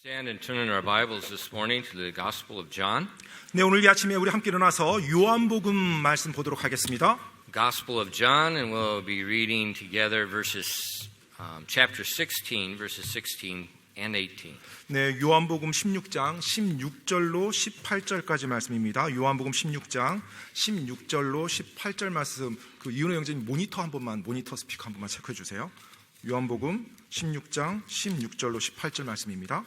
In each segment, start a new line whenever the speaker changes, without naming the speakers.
Stand and turn in our Bibles this morning to the Gospel of John.
네, 오늘 이 아침에 우리 함께 일어나서 요한복음 말씀 보도록 하겠습니다.
Gospel of John, and we'll be reading together chapter 16, verses 16 and 18.
네, 요한복음 16장 16절로 18절까지 말씀입니다. 요한복음 16장 16절로 18절 말씀. 그 이은호 형제님 모니터 스피커 한 번만 체크해 주세요. 요한복음 16장 16절로 18절 말씀입니다.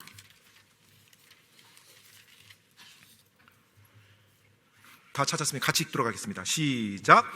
다 찾았으면 같이 읽도록 하겠습니다. 시작.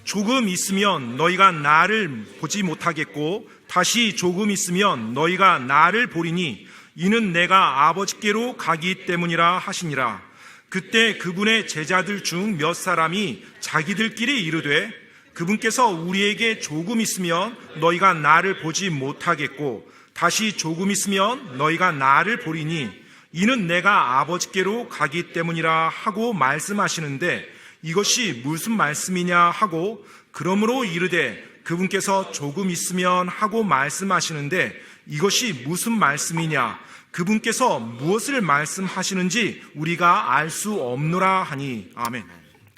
조금 있으면 너희가 나를 보지 못하겠고 다시 조금 있으면 너희가 나를 보리니 이는 내가 아버지께로 가기 때문이라 하시니라. 그때 그분의 제자들 중 몇 사람이 자기들끼리 이르되 그분께서 우리에게 조금 있으면 너희가 나를 보지 못하겠고 다시 조금 있으면 너희가 나를 보리니 이는 내가 아버지께로 가기 때문이라 하고 말씀하시는데 이것이 무슨 말씀이냐 하고 그러므로 이르되 그분께서 조금 있으면 하고 말씀하시는데 이것이 무슨 말씀이냐 그분께서 무엇을 말씀하시는지 우리가 알 수 없노라 하니. 아멘.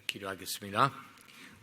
기도하겠습니다.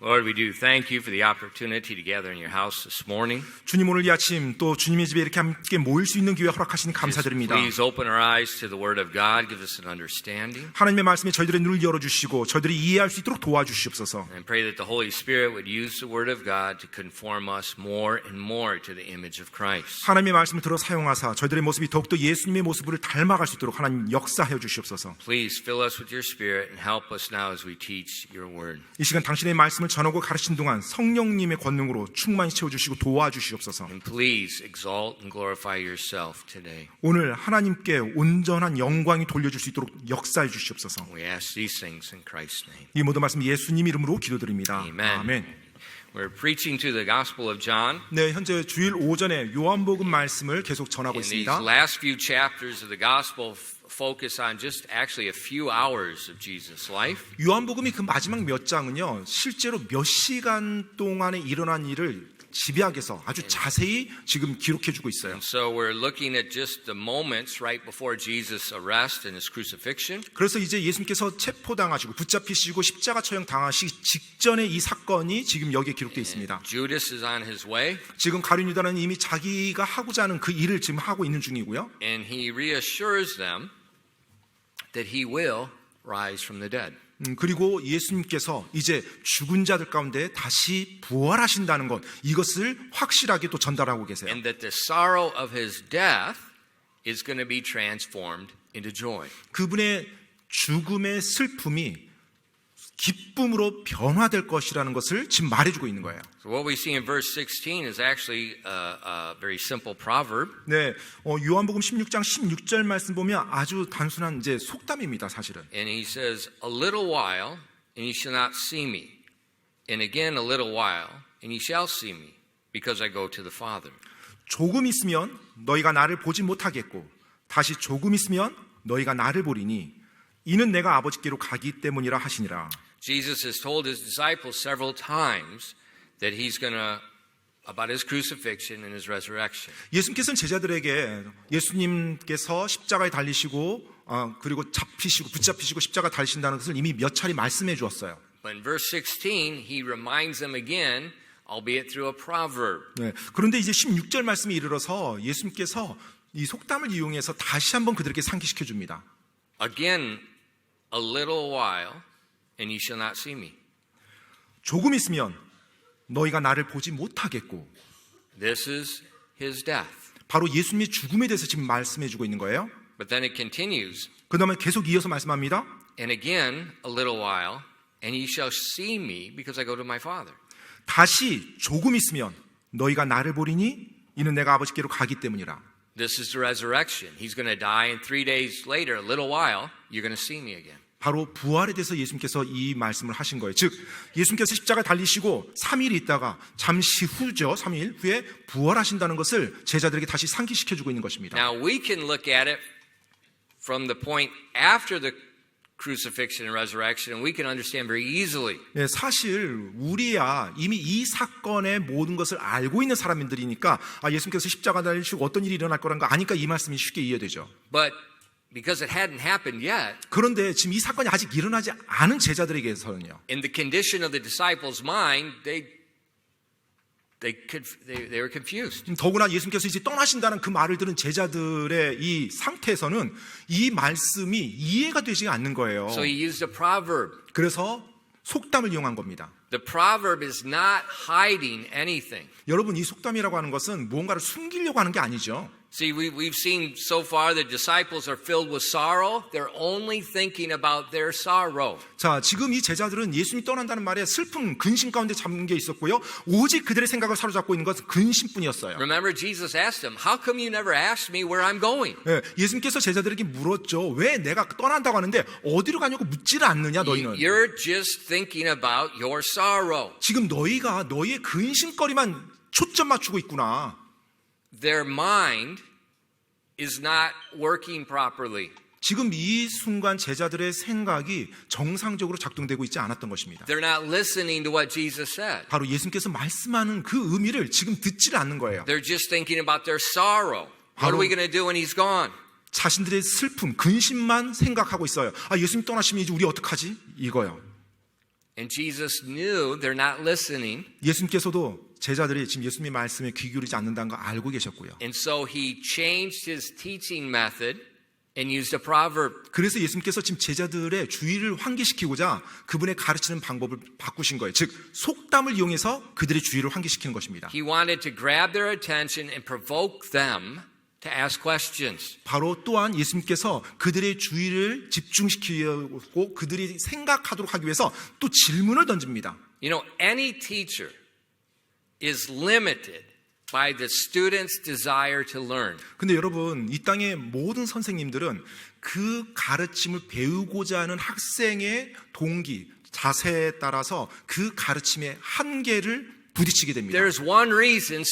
Lord, we do thank you for the opportunity to gather in your house this morning.
주님, 오늘 이 아침 또 주님의 집에 이렇게 함께 모일 수 있는 기회 허락하시니 감사드립니다.
Please open our eyes to the Word of God. Give us an understanding.
하나님의 말씀에 저희들의 눈을 열어주시고 저희들이 이해할 수 있도록 도와주시옵소서.
And pray that the Holy Spirit would use the Word of God to conform us more and more to the image of Christ.
하나님의 말씀을 들어 사용하사 저희들의 모습이 더욱더 예수님의 모습을 닮아갈 수 있도록 하나님 역사하여 주시옵소서.
Please fill us with your Spirit and help us now as we teach your Word.
이 시간 당신의 말씀을 전하고 가르친 동안 성령님의 권능으로 충만히 채워주시고 도와주시옵소서.
And please exalt and glorify yourself today.
오늘 하나님께 온전한 영광이 돌려줄 수 있도록 역사해 주시옵소서.
We ask these things in Christ's name.
이 모든 말씀 예수님 이름으로 기도드립니다.
Amen.
아멘.
We're preaching to the Gospel of John.
네, 현재 주일 오전에 요한복음 말씀을 계속 전하고
In these
있습니다.
last few chapters of the Gospel focus on just actually a few hours of Jesus' life.
요한복음이 그 마지막 몇 장은요, 실제로 몇 시간 동안에 일어난 일을 집약해서 아주 자세히 지금 기록해주고 있어요.
And so we're looking at just the moments right before Jesus' arrest and his crucifixion.
그래서 이제 예수님께서 체포당하시고 붙잡히시고 십자가 처형 당하시기 직전에 이 사건이 지금 여기에 기록되어 있습니다.
Judas is on his way.
지금 가룟 유다는 이미 자기가 하고자 하는 그 일을 지금 하고 있는 중이고요.
And he reassures them that he will rise from the dead.
그리고 예수님께서 이제 죽은 자들 가운데 다시 부활하신다는 것, 이것을 확실하게 또 전달하고 계세요.
And that the sorrow of his death is going to be transformed into joy.
그분의 죽음의 슬픔이 기쁨으로 변화될 것이라는 것을 지금 말해주고 있는 거예요.
So what we see in verse 16 is actually a very simple proverb.
네, 요한복음 16장 16절 말씀 보면 아주 단순한 이제 속담입니다, 사실은.
And he says, a little while, and ye shall not see me. And again a little while, and ye shall see me, because I go to the Father.
조금 있으면 너희가 나를 보지 못하겠고 다시 조금 있으면 너희가 나를 보리니 이는 내가 아버지께로 가기 때문이라 하시니라.
Jesus has told his disciples several times that he's going to about his crucifixion and his resurrection.
예수님께서는 제자들에게 예수님께서 십자가에 달리시고 그리고 붙잡히시고 십자가 달리신다는 것을 이미 몇 차례 말씀해 주었어요.
But in verse 16, he reminds them again, albeit through a proverb.
네, 그런데 이제 16절 말씀에 이르러서 예수님께서 이 속담을 이용해서 다시 한번 그들에게 상기시켜 줍니다.
Again, a little while, and ye shall not see me.
조금 있으면 너희가 나를 보지 못하겠고.
This is his death.
바로 예수님의 죽음에 대해서 지금 말씀해 주고 있는 거예요.
But then it continues.
그 다음에 계속 이어서 말씀합니다.
And again, a little while, and ye shall see me, because I go to my Father.
다시 조금 있으면 너희가 나를 보리니 이는 내가 아버지께로 가기 때문이라.
This is the resurrection. He's going to die, and 3 days later, a little while, you're going to see me again.
바로 부활에 대해서 예수님께서 이 말씀을 하신 거예요. 즉 예수님께서 십자가 달리시고 3일 있다가 잠시 후죠. 3일 후에 부활하신다는 것을 제자들에게 다시 상기시켜주고 있는 것입니다.
Now we can look at it from the point after the crucifixion and resurrection, and we can understand very easily.
예, 사실 우리야 이미 이 사건의 모든 것을 알고 있는 사람들이니까 예수님께서 십자가 달리시고 어떤 일이 일어날 거라는 거 아니까 이 말씀이 쉽게 이해되죠.
But because it hadn't happened yet,
그런데 지금 이 사건이 아직 일어나지 않은 제자들에게서는요.
in the condition of the disciples' mind, they were confused.
더구나 예수님께서 이제 떠나신다는 그 말을 들은 제자들의 이 상태에서는 이 말씀이 이해가 되지 않는 거예요.
So he used a proverb.
그래서 속담을 이용한 겁니다.
The proverb is not hiding anything.
여러분, 이 속담이라고 하는 것은 무언가를 숨기려고 하는 게 아니죠.
See, we've seen so far the disciples are filled with sorrow. They're only thinking about their sorrow.
자, 지금 이 제자들은 예수님이 떠난다는 말에 슬픔, 근심 가운데 잠겨 있었고요. 오직 그들의 생각을 사로잡고 있는 것은 근심뿐이었어요.
Remember, Jesus asked them, "How come you never asked me where I'm going?"
예, 예수님께서 제자들에게 물었죠. 왜 내가 떠난다고 하는데 어디로 가냐고 묻지를 않느냐 너희는.
You're just thinking about your sorrow.
지금 너희가 너희의 근심거리만 초점 맞추고 있구나.
Their mind is not working properly.
지금 이 순간 제자들의 생각이 정상적으로 작동되고 있지 않았던 것입니다.
They're not listening to what Jesus said.
바로 예수님께서 말씀하는 그 의미를 지금 듣지를 않는 거예요.
They're just thinking about their sorrow. What are we going to do when he's gone?
자신들의 슬픔, 근심만 생각하고 있어요. 예수님 떠나시면 이제 우리 어떡하지? 이거요.
And Jesus knew they're not listening.
예수님께서도 제자들이 지금 예수님의 말씀에 귀 기울이지 않는다는 거 알고 계셨고요.
And so he changed his teaching method and used a proverb.
그래서 예수님께서 지금 제자들의 주의를 환기시키고자 그분의 가르치는 방법을 바꾸신 거예요. 즉 속담을 이용해서 그들의 주의를 환기시키는 것입니다.
He wanted to grab their attention and provoke them to ask questions.
바로 또한 예수님께서 그들의 주의를 집중시키고 그들이 생각하도록 하기 위해서 또 질문을 던집니다.
You know, any teacher is limited by the student's desire to learn.
근데 여러분, 이 땅의 모든 선생님들은 그 가르침을 배우고자 하는 학생의 동기, 자세에 따라서 그 가르침의 한계를 부딪히게 됩니다.
There's one reason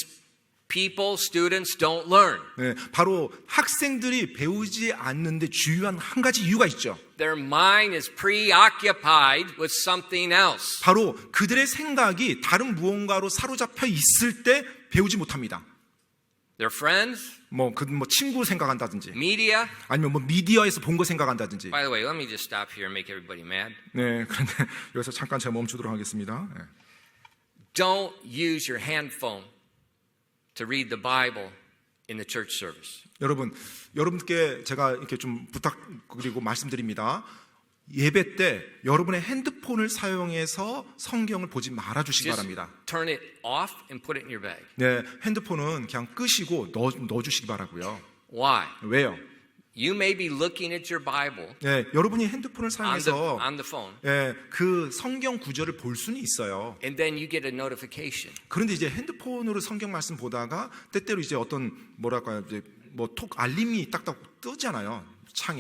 students don't learn.
네, 바로 학생들이 배우지 않는데 주요한 한 가지 이유가 있죠.
Their mind is preoccupied with something else.
바로 그들의 생각이 다른 무언가로 사로잡혀 있을 때 배우지 못합니다.
Their friends,
뭐 친구 생각한다든지,
media.
아니면 미디어에서 본 거 생각한다든지.
By the way, let me just stop here and make everybody mad.
네, 그런데 여기서 잠깐 제가 멈추도록 하겠습니다. 네.
Don't use your handphone to read the Bible in the church service.
여러분께 제가 이렇게 좀 부탁 그리고 말씀드립니다. 예배 때 여러분의 핸드폰을 사용해서 성경을 보지 말아 주시기
Just
바랍니다.
turn it off and put it in your bag.
네, 핸드폰은 그냥 끄시고 넣어 주시기 바라고요.
Why?
왜요?
You may be looking at your Bible
네, 여러분이 핸드폰을
on
사용해서
the phone,
네, 그 성경 구절을 볼 수는 있어요.
and then you get a notification.
그런데 이제 핸드폰으로 성경 말씀 보다가 때때로 이제 어떤 뭐랄까요, 이제 톡 알림이 딱딱 뜨잖아요.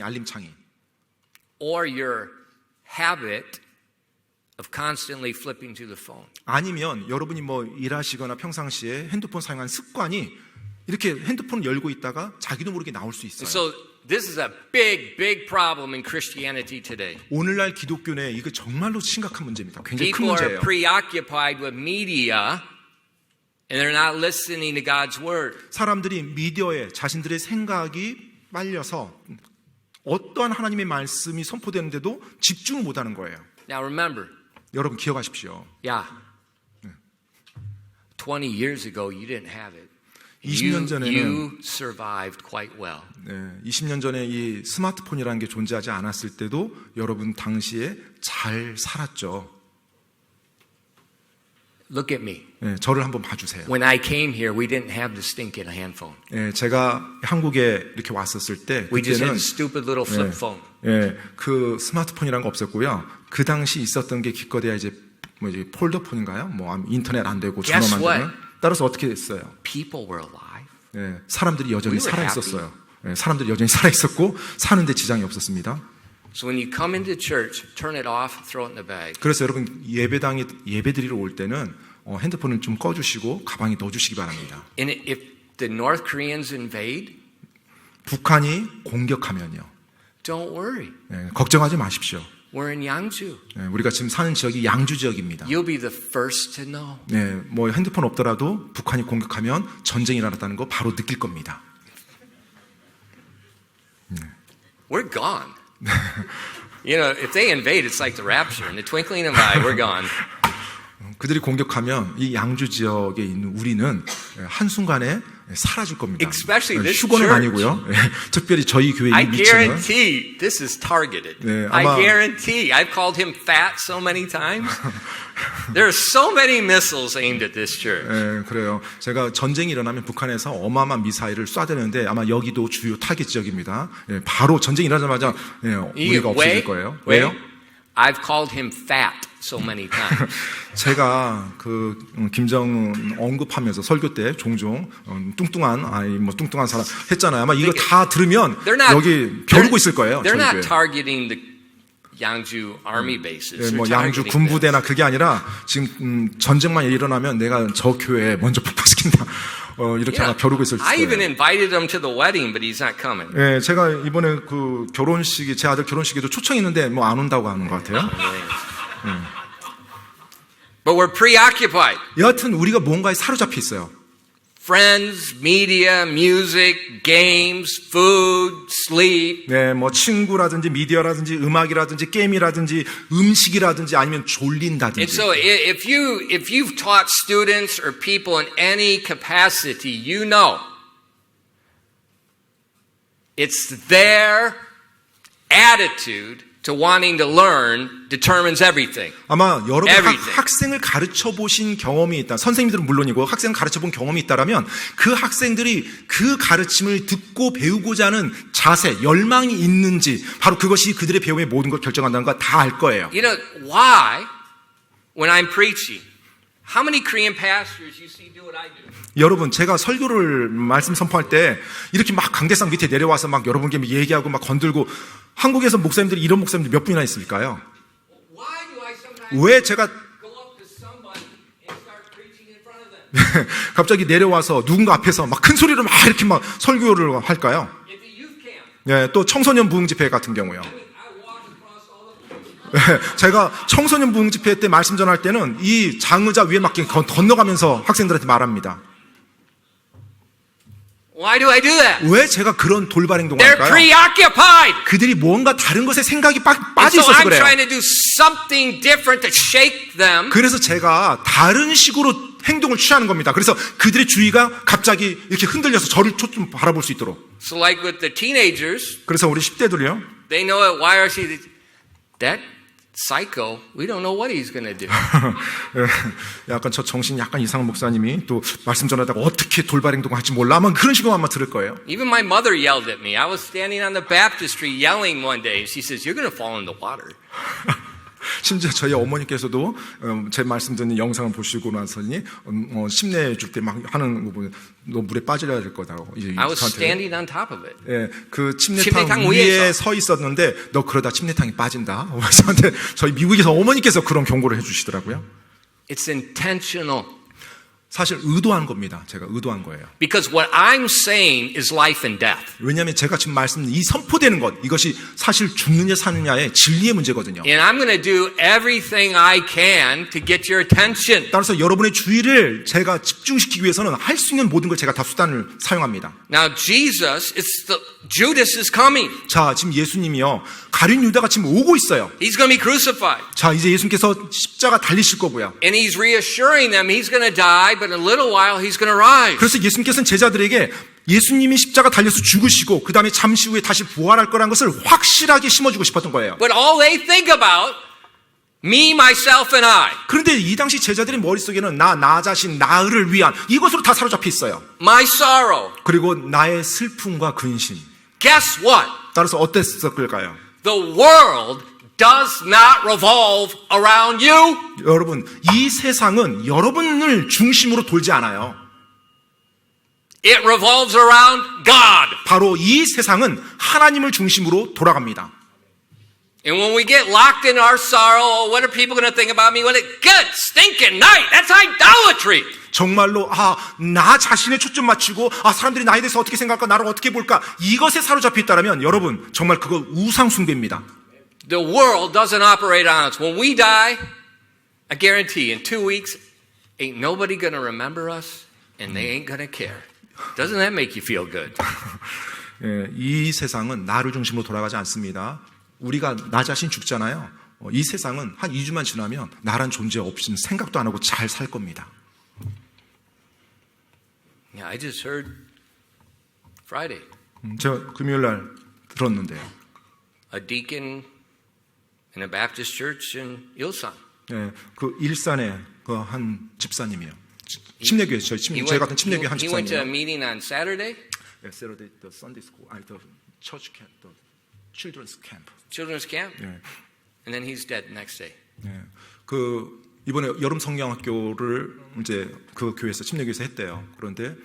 알림 창이.
Or your habit of constantly flipping to the phone.
아니면 여러분이 일하시거나 평상시에 핸드폰 사용하는 습관이 이렇게 핸드폰을 열고 있다가 자기도 모르게 나올 수 있어요.
So this is a big problem in Christianity today.
오늘날 기독교 내에 이거 정말로 심각한 문제입니다. 굉장히 큰
People are
문제예요.
preoccupied with media and they're not listening to God's word.
사람들이 미디어에 자신들의 생각이 빨려서 어떠한 하나님의 말씀이 선포되는데도 집중을 못하는 거예요.
Now remember,
여러분 기억하십시오.
yeah, 20 years ago you didn't have it.
20년 전에는
You survived quite well.
네, 20년 전에 이 스마트폰이라는 게 존재하지 않았을 때도 여러분 당시에 잘 살았죠.
Look at me.
네, 저를 한번 봐주세요.
When I came here, we didn't have the stinking handphone.
네, 제가 한국에 이렇게 왔었을 때
We just
그때는
had a stupid little flip phone.
그 스마트폰이라는 거 없었고요. 그 당시 있었던 게 기껏해야 이제 폴더폰인가요? 인터넷 안 되고 전화
Guess
안
what?
되면 따라서 어떻게 됐어요?
People were alive.
네, 사람들이 여전히
We were
살아 있었어요. 네, 사람들이 여전히 살아 있었고 사는데 지장이 없었습니다.
So when you come into church, turn it off, throw it in the bag.
그래서 여러분 예배드리러 올 때는 핸드폰을 좀 꺼주시고 가방에 넣어주시기 바랍니다.
And if the North Koreans invade,
북한이 공격하면요.
Don't worry.
예, 걱정하지 마십시오.
We're in Yangju.
예, 우리가 지금 사는 지역이 양주 지역입니다.
You'll be the first to know.
네, 뭐 핸드폰 없더라도 북한이 공격하면 전쟁이 일어났다는 거 바로 느낄 겁니다.
We're gone. You know, if they invade, it's like the rapture. In the twinkling of an eye, we're gone.
그들이 공격하면 이 양주 지역에 있는 우리는 한순간에 사라질 겁니다.
Especially this
휴거는
church.
아니고요. 특별히 저희 교회
I
이 위치는
guarantee this is targeted.
네,
I
아마-
guarantee. I've called him fat so many times. There are so many missiles aimed at this church.
예, 그래요. 제가 전쟁이 일어나면 북한에서 어마어마한 미사일을 쏴대는데 아마 여기도 주요 타겟 지역입니다. 예, 바로 전쟁이 일어나자마자 우리가 없어질 거예요. 왜요?
I've called him fat so many times.
제가 그 김정은 언급하면서 설교 때 종종 뚱뚱한 사람 했잖아요. 아마 이거 다 들으면 여기 벼르고 있을 거예요.
They're
저희
not
교회.
targeting the Yangju army bases.
예,
They're
뭐 양주
targeting
군부대나 그게 아니라 지금 전쟁만 일어나면 내가 저 교회에 먼저 폭파시킨다. 이렇게
Yeah.
아마 벼르고 있을
I even
거예요.
invited him to the wedding, but he's not coming.
예, 제가 이번에 그 결혼식에 제 아들 결혼식에도 초청했는데 뭐 안 온다고 하는 것 같아요.
But we're preoccupied.
여하튼 우리가 뭔가에 사로잡혀 있어요.
Friends, media, music, games, food, sleep.
네, 뭐 친구라든지 미디어라든지 음악이라든지 게임이라든지 음식이라든지 아니면
And
졸린다든지.
so if you've taught students or people in any capacity, you know it's their attitude to wanting to learn determines everything.
아마 여러분
Everything.
학생을 가르쳐 보신 경험이 있다. 선생님들은 물론이고 학생을 가르쳐 본 경험이 있다라면 그 학생들이 그 가르침을 듣고 배우고자 하는 자세, 열망이 있는지 바로 그것이 그들의 배움의 모든 걸 결정한다는 거 다 알 거예요.
You know, why, when I'm preaching, how many Korean pastors you see do what I do?
여러분, 제가 설교를 말씀 선포할 때 이렇게 막 강대상 밑에 내려와서 막 여러분께 얘기하고 막 건들고 한국에서 목사님들이 이런 목사님들 몇 분이나 있을까요?
Why do I sometimes
왜 제가
go up to somebody and start preaching in front of them?
갑자기 내려와서 누군가 앞에서 막 큰 소리로 막 이렇게 막 설교를 할까요?
At the youth camp,
네, 또 청소년 부흥 집회 같은 경우요.
I walk across all of them.
제가 청소년 부흥 집회 때 말씀 전할 때는 이 장의자 위에 막 건너가면서 학생들한테 말합니다.
Why do I do that?
왜 제가 그런 돌발 행동을
They're
할까요?
preoccupied.
그들이 뭔가 다른 것에 생각이
And
빠져
so
있어서
I'm
그래요.
trying to do something different to shake them.
그래서 제가 다른 식으로 행동을 취하는 겁니다. 그래서 그들의 주의가 갑자기 이렇게 흔들려서 저를 좀 바라볼 수 있도록.
So like with the teenagers,
그래서 우리 10대들이요.
they know at YRC that psycho, we don't know what he's going to do.
약간 저 정신 약간 이상한 목사님이 또 말씀 전하다가 어떻게 돌발 행동을 할지 몰라. 아마 그런 식으로 아마 들을 거예요.
Even my mother yelled at me. I was standing on the baptistry yelling one day. She says, "You're going to fall in the water."
심지어 저희 어머니께서도 제 말씀 듣는 영상을 보시고 나서니 심내해 줄 때 막 하는 거 보면 너 물에 빠져야 될 거다고.
I was standing on top of it.
예, 그
침례탕
침례탕
위에서.
위에 서 있었는데 너 그러다 침례탕이 빠진다. 저한테 저희 미국에서 어머니께서 그런 경고를 해주시더라고요.
It's intentional.
사실 의도한 겁니다. 제가 의도한 거예요.
Because what I'm saying is life and death.
왜냐하면 제가 지금 이 선포되는 것 이것이 사실 죽느냐 사느냐의 진리의 문제거든요.
And I'm going to do everything I can to get your attention.
따라서 여러분의 주의를 제가 집중시키기 위해서는 할 수 있는 모든 걸 제가 다 수단을 사용합니다.
Now Judas is coming.
자, 지금 예수님이요. 가룟 유다가 지금 오고 있어요.
He's going to be crucified.
자, 이제 예수님께서 십자가 달리실 거고요.
And he's reassuring them he's going to die, but in a little while he's going to rise.
그래서 예수님께서는 제자들에게 예수님이 십자가 달려서 죽으시고 그 다음에 잠시 후에 다시 부활할 거라는 것을 확실하게 심어주고 싶었던 거예요.
But all they think about, me, myself, and I.
그런데 이 당시 제자들의 머릿속에는 나 자신, 나를 위한 이것으로 다 사로잡혀 있어요.
My sorrow.
그리고 나의 슬픔과 근심.
Guess what?
따라서 어땠을까요?
The world does not revolve around you.
여러분, 이 세상은 여러분을 중심으로 돌지 않아요.
It revolves around God.
바로 이 세상은 하나님을 중심으로 돌아갑니다.
And when we get locked in our sorrow, oh, what are people going to think about me? What a good stinking night. That's idolatry.
정말로 나 자신에 초점 맞추고 사람들이 나에 대해서 어떻게 생각할까, 나를 어떻게 볼까, 이것에 사로잡혀 있다면 여러분 정말 그거 우상 숭배입니다.
The world doesn't operate on us. When we die, I guarantee in 2 weeks, ain't nobody going to remember us and they ain't going to care. Doesn't that make you feel good?
예, 이 세상은 나를 중심으로 돌아가지 않습니다. 우리가 나 자신 죽잖아요. 이 세상은 한 2주만 지나면 나란 존재 없이는 생각도 안 하고 잘 살 겁니다.
Yeah, I just heard Friday.
제가 금요일 날 들었는데요.
A deacon in a Baptist church in Ilsan.
예, 그 일산의 그 한 집사님이요. 침례교회, 저희 같은 침례교회 한
He went to a
집사님이요.
meeting on Saturday,
Saturday, the Sunday school, the church camp, the children's camp.
children's camp,
예,
and then he's dead the next day.
예. 그 이번에 여름 성경학교를 이제 그 교회에서 침례교회에서 했대요. 그런데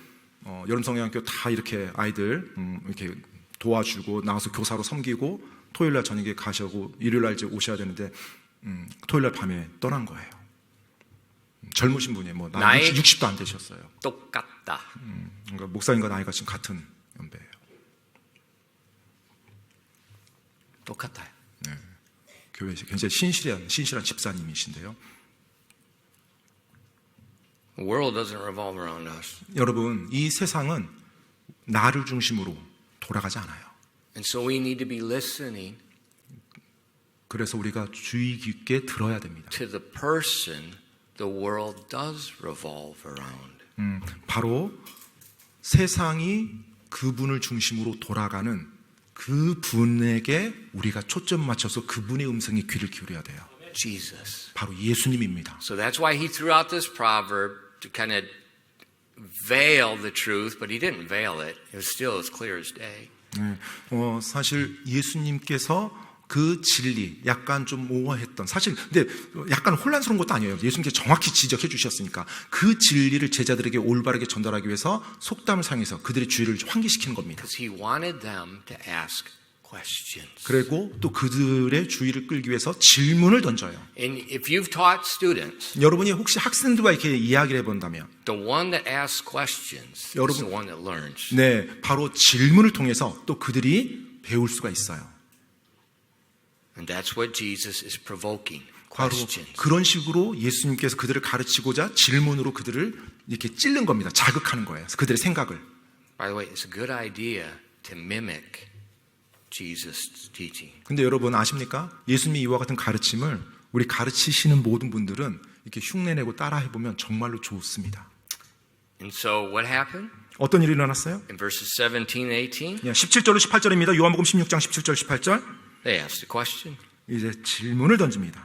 여름 성경학교 다 이렇게 아이들 이렇게 도와주고 나와서 교사로 섬기고 토요일 날 저녁에 가시고 일요일 날 이제 오셔야 되는데 토요일 날 밤에 떠난 거예요. 젊으신 분이 뭐 나이 60도 안 되셨어요.
똑같다.
그러니까 목사님과 나이가 지금 같은 연배예요.
똑같아요.
네. 교회에서 굉장히 신실한 집사님이신데요.
The world doesn't revolve around us.
여러분, 이 세상은 나를 중심으로 돌아가지 않아요.
And so we need to be listening
그래서 우리가 주의 깊게 들어야 됩니다.
to the person the world does revolve around.
바로 세상이 그분을 중심으로 돌아가는 그 분에게 우리가 초점 맞춰서 그분의 음성에 귀를 기울여야 돼요.
Jesus.
바로 예수님입니다.
So that's why he threw out this proverb to kind of veil the truth, but he didn't veil it. It was still as clear as day.
네, 사실 예수님께서 그 진리 약간 좀 오버했던 사실 근데 약간 혼란스러운 것도 아니에요. 예수님께서 정확히 지적해 주셨으니까 그 진리를 제자들에게 올바르게 전달하기 위해서 속담을 사용해서 그들의 주의를 환기시키는 겁니다.
Because he wanted them to ask questions.
그리고 또 그들의 주의를 끌기 위해서 질문을 던져요.
And if you've taught students,
여러분이 혹시 학생들과 이렇게 이야기를 해본다면
the one that asks questions is
여러분,
the one that learns.
네, 바로 질문을 통해서 또 그들이 배울 수가 있어요.
And that's what Jesus is provoking.
바로
Questions.
그런 식으로 예수님께서 그들을 가르치고자 질문으로 그들을 이렇게 찌른 겁니다. 자극하는 거예요. 그들의 생각을.
By the way, it's a good idea to mimic Jesus' teaching.
근데 여러분 아십니까? 예수님이 이와 같은 가르침을 우리 가르치시는 모든 분들은 이렇게 흉내내고 따라해보면 정말로 좋습니다.
And so what happened?
어떤 일이 일어났어요?
In verses 17 and 18,
17절로 18절입니다. 요한복음 16장 17절 18절.
they asked a question.
이제 질문을 던집니다.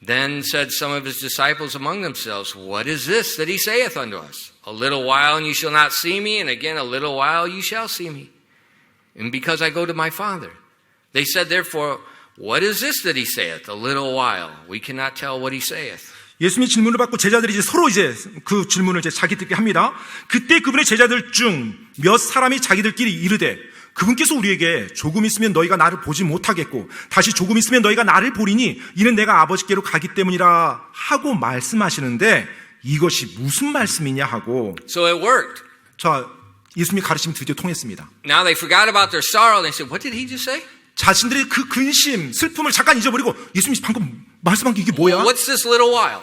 Then said some of his disciples among themselves, What is this that he saith unto us? A little while and you shall not see me, and again a little while you shall see me. And because I go to my Father. They said therefore, What is this that he saith? A little while. We cannot tell what he saith.
예수님이 질문을 받고 제자들이 이제 서로 이제 그 질문을 이제 자기들끼리 합니다. 그때 그분의 제자들 중 몇 사람이 자기들끼리 이르되 그분께서 우리에게 조금 있으면 너희가 나를 보지 못하겠고 다시 조금 있으면 너희가 나를 보리니 이는 내가 아버지께로 가기 때문이라 하고 말씀하시는데 이것이 무슨 말씀이냐 하고
So it worked.
자, 예수님이 가르침이 드디어 통했습니다.
Now they forgot about their sorrow. They said, What did he just say?
자신들의 그 근심, 슬픔을 잠깐 잊어버리고 예수님이 방금 말씀한 게 이게 뭐야?
What's this little while?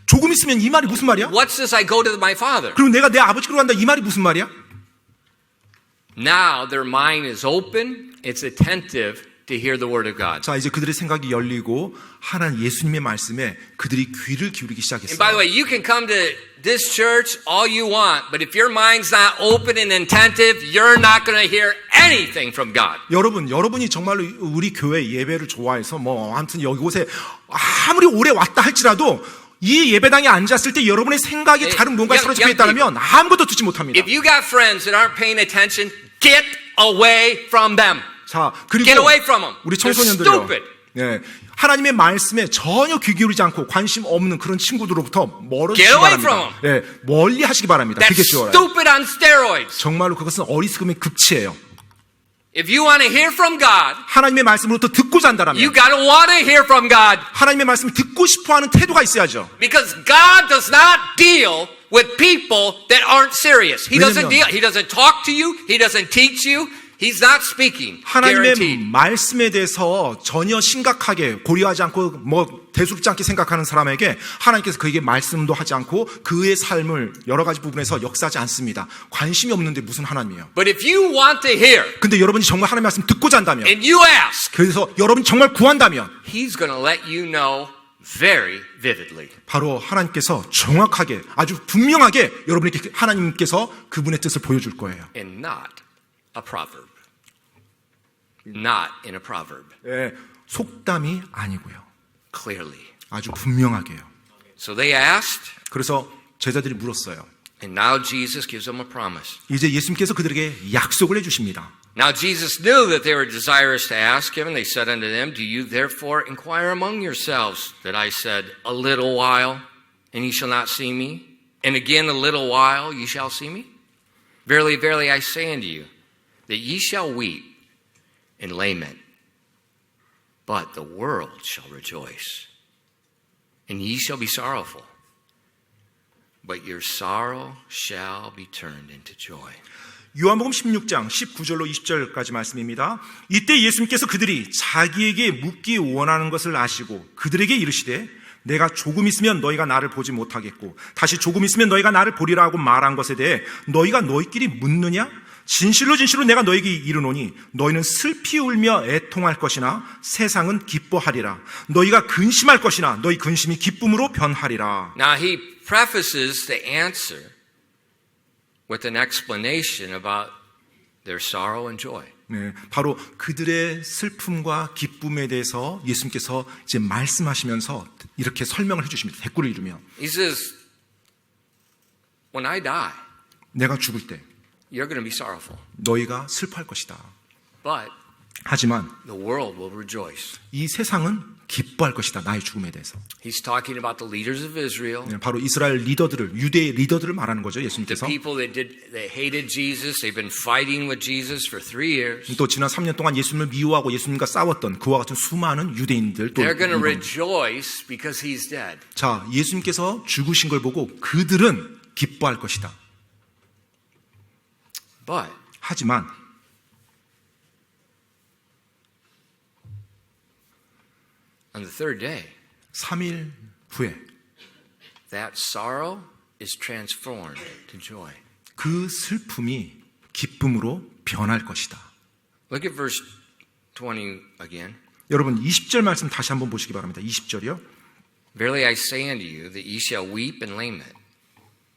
조금 있으면 이 말이 무슨 말이야?
What's this I go to my Father?
그리고 내가 내 아버지께로 간다 이 말이 무슨 말이야?
Now their mind is open. It's attentive to hear the word of God.
자, 이제 그들의 생각이 열리고 하나님 예수님의 말씀에 그들이 귀를 기울이기
And by the
시작했어요.
way, you can come to this church all you want, but if your mind's not open and attentive, you're not going to hear anything from God.
여러분이 정말로 우리 교회 예배를 좋아해서 아무튼 이곳에 아무리 오래 왔다 할지라도 이 예배당에 앉았을 때 여러분의 생각이 다른 뭔가에 사로잡혀 있다면 아무것도 듣지 못합니다.
If you got friends that aren't paying attention, get away from them.
자, 그리고
Get away from them.
우리
They're
청소년들요.
stupid.
네, 하나님의 말씀에 전혀 귀 기울이지 않고 관심 없는 그런 친구들로부터 멀어지시기
Get away
바랍니다.
from
네, 멀리 하시기 바랍니다.
That's
그게 쉬워요.
stupid on steroids.
정말로 그것은 어리석음의 극치예요.
If you want to hear from God,
하나님의 말씀으로부터 듣고자 한다라면
you got to want to hear from God.
하나님의 말씀을 듣고 싶어하는 태도가 있어야죠.
Because God does not deal with people that aren't serious. He doesn't
왜냐면
He doesn't talk to you. He doesn't teach you. He's not speaking.
하나님의
Guaranteed.
말씀에 대해서 전혀 심각하게 고려하지 않고 뭐 대수롭지 않게 생각하는 사람에게 하나님께서 그에게 말씀도 하지 않고 그의 삶을 여러 가지 부분에서 역사하지 않습니다. 관심이 없는데 무슨 하나님이에요.
But if you want to hear
근데 여러분이 정말 하나님의 말씀 듣고자 한다면
and you ask,
그래서 여러분이 정말 구한다면
He's going to let you know very vividly.
바로 하나님께서 정확하게 아주 분명하게 여러분에게 하나님께서 그분의 뜻을 보여줄 거예요.
And not a proverb. Not in a proverb.
예, 속담이 아니고요.
Clearly.
아주 분명하게요.
So they asked,
그래서 제자들이 물었어요.
and now Jesus gives them a promise.
이제 예수님께서 그들에게 약속을 해주십니다.
Now Jesus knew that they were desirous to ask him, and they said unto them, Do you therefore inquire among yourselves that I said, A little while, and ye shall not see me? And again a little while, ye shall see me? Verily, verily, I say unto you, that ye shall weep and lament, but the world shall rejoice, and ye shall be sorrowful, but your sorrow shall be turned into joy.
요한복음 16장 19절로 20절까지 말씀입니다. 이때 예수님께서 그들이 자기에게 묻기 원하는 것을 아시고 그들에게 이르시되 내가 조금 있으면 너희가 나를 보지 못하겠고 다시 조금 있으면 너희가 나를 보리라 하고 말한 것에 대해 너희가 너희끼리 묻느냐? 진실로 진실로 내가 너희에게 이르노니 너희는 슬피 울며 애통할 것이나 세상은 기뻐하리라. 너희가 근심할 것이나 너희 근심이 기쁨으로 변하리라.
Now he prefaces the answer with an explanation about their sorrow and joy.
네, 바로 그들의 슬픔과 기쁨에 대해서 예수님께서 이제 말씀하시면서 이렇게 설명을 해주십니다. 댓글을 이루며
He says, when I die,
내가 죽을 때
you're going to be sorrowful.
너희가 슬퍼할 것이다.
But
하지만
the world will rejoice.
이 세상은 기뻐할 것이다. 나의 죽음에 대해서.
He's talking about the leaders of Israel,
네, 바로 이스라엘 리더들을 유대의 리더들을 말하는 거죠.
the
예수님께서.
people that hated Jesus. They've been fighting with Jesus for 3 years.
또 지난 3년 동안 예수님을 미워하고 예수님과 싸웠던 그와 같은 수많은 유대인들 또
They're going to
이런.
rejoice because he's dead.
자, 예수님께서 죽으신 걸 보고 그들은 기뻐할 것이다.
But
하지만
on the third day,
3일 후에
that sorrow is transformed to joy.
그 슬픔이 기쁨으로 변할 것이다.
Look at verse 20 again.
여러분 20절 말씀 다시 한번 보시기 바랍니다. 20절이요.
Verily I say unto you that ye shall weep and lament,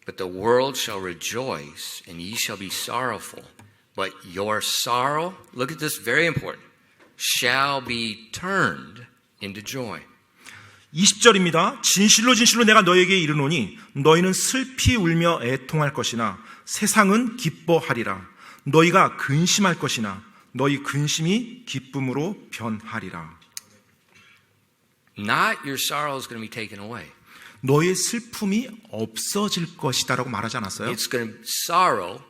but the world shall rejoice, and ye shall be sorrowful. But your sorrow, look at this, very important, shall be turned into joy.
20절입니다. 진실로 진실로 내가 너에게 이르노니 너희는 슬피 울며 애통할 것이나 세상은 기뻐하리라. 너희가 근심할 것이나 너희 근심이 기쁨으로 변하리라.
Not your sorrow is going to be taken away.
너의 슬픔이 없어질 것이다라고 말하지 않았어요?
It's going to, sorrow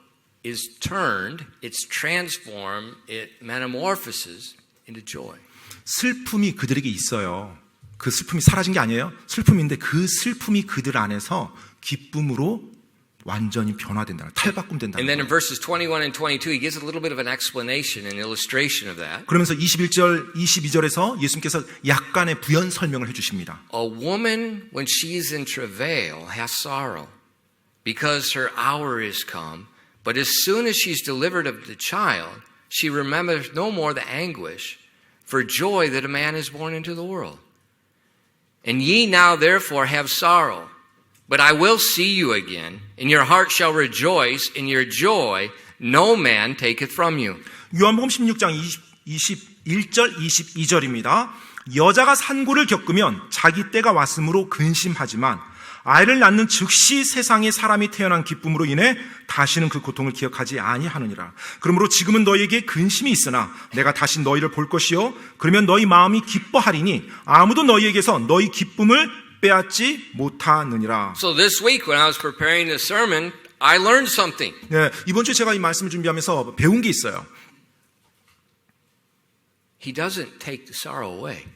is turned, it's transformed, it metamorphoses into joy.
슬픔이 그들에게 있어요. 그 슬픔이 사라진 게 아니에요. 슬픔인데 그 슬픔이 그들 안에서 기쁨으로 완전히 변화된다. 탈바꿈된다.
And then in verses 21 and 22, he gives a little bit of an explanation, an illustration of that.
그러면서 21절, 22절에서 예수님께서 약간의 부연 설명을 해주십니다.
A woman, when she's in travail, has sorrow because her hour is come. But as soon as she's delivered of the child, she remembers no more the anguish for joy that a man is born into the world. And ye now therefore have sorrow, but I will see you again, and your heart shall rejoice, and your joy no man taketh from you.
요한복음 16장 21절, 22절입니다. 여자가 산고를 겪으면 자기 때가 왔으므로 근심하지만 아이를 낳는 즉시 세상에 사람이 태어난 기쁨으로 인해 다시는 그 고통을 기억하지 아니하느니라. 그러므로 지금은 너희에게 근심이 있으나 내가 다시 너희를 볼 것이요 그러면 너희 마음이 기뻐하리니 아무도 너희에게서 너희 기쁨을 빼앗지 못하느니라.
So this week when I was preparing the sermon, I learned something.
네, 이번 주에 제가 이 말씀을 준비하면서 배운 게 있어요.
He doesn't take the sorrow away. He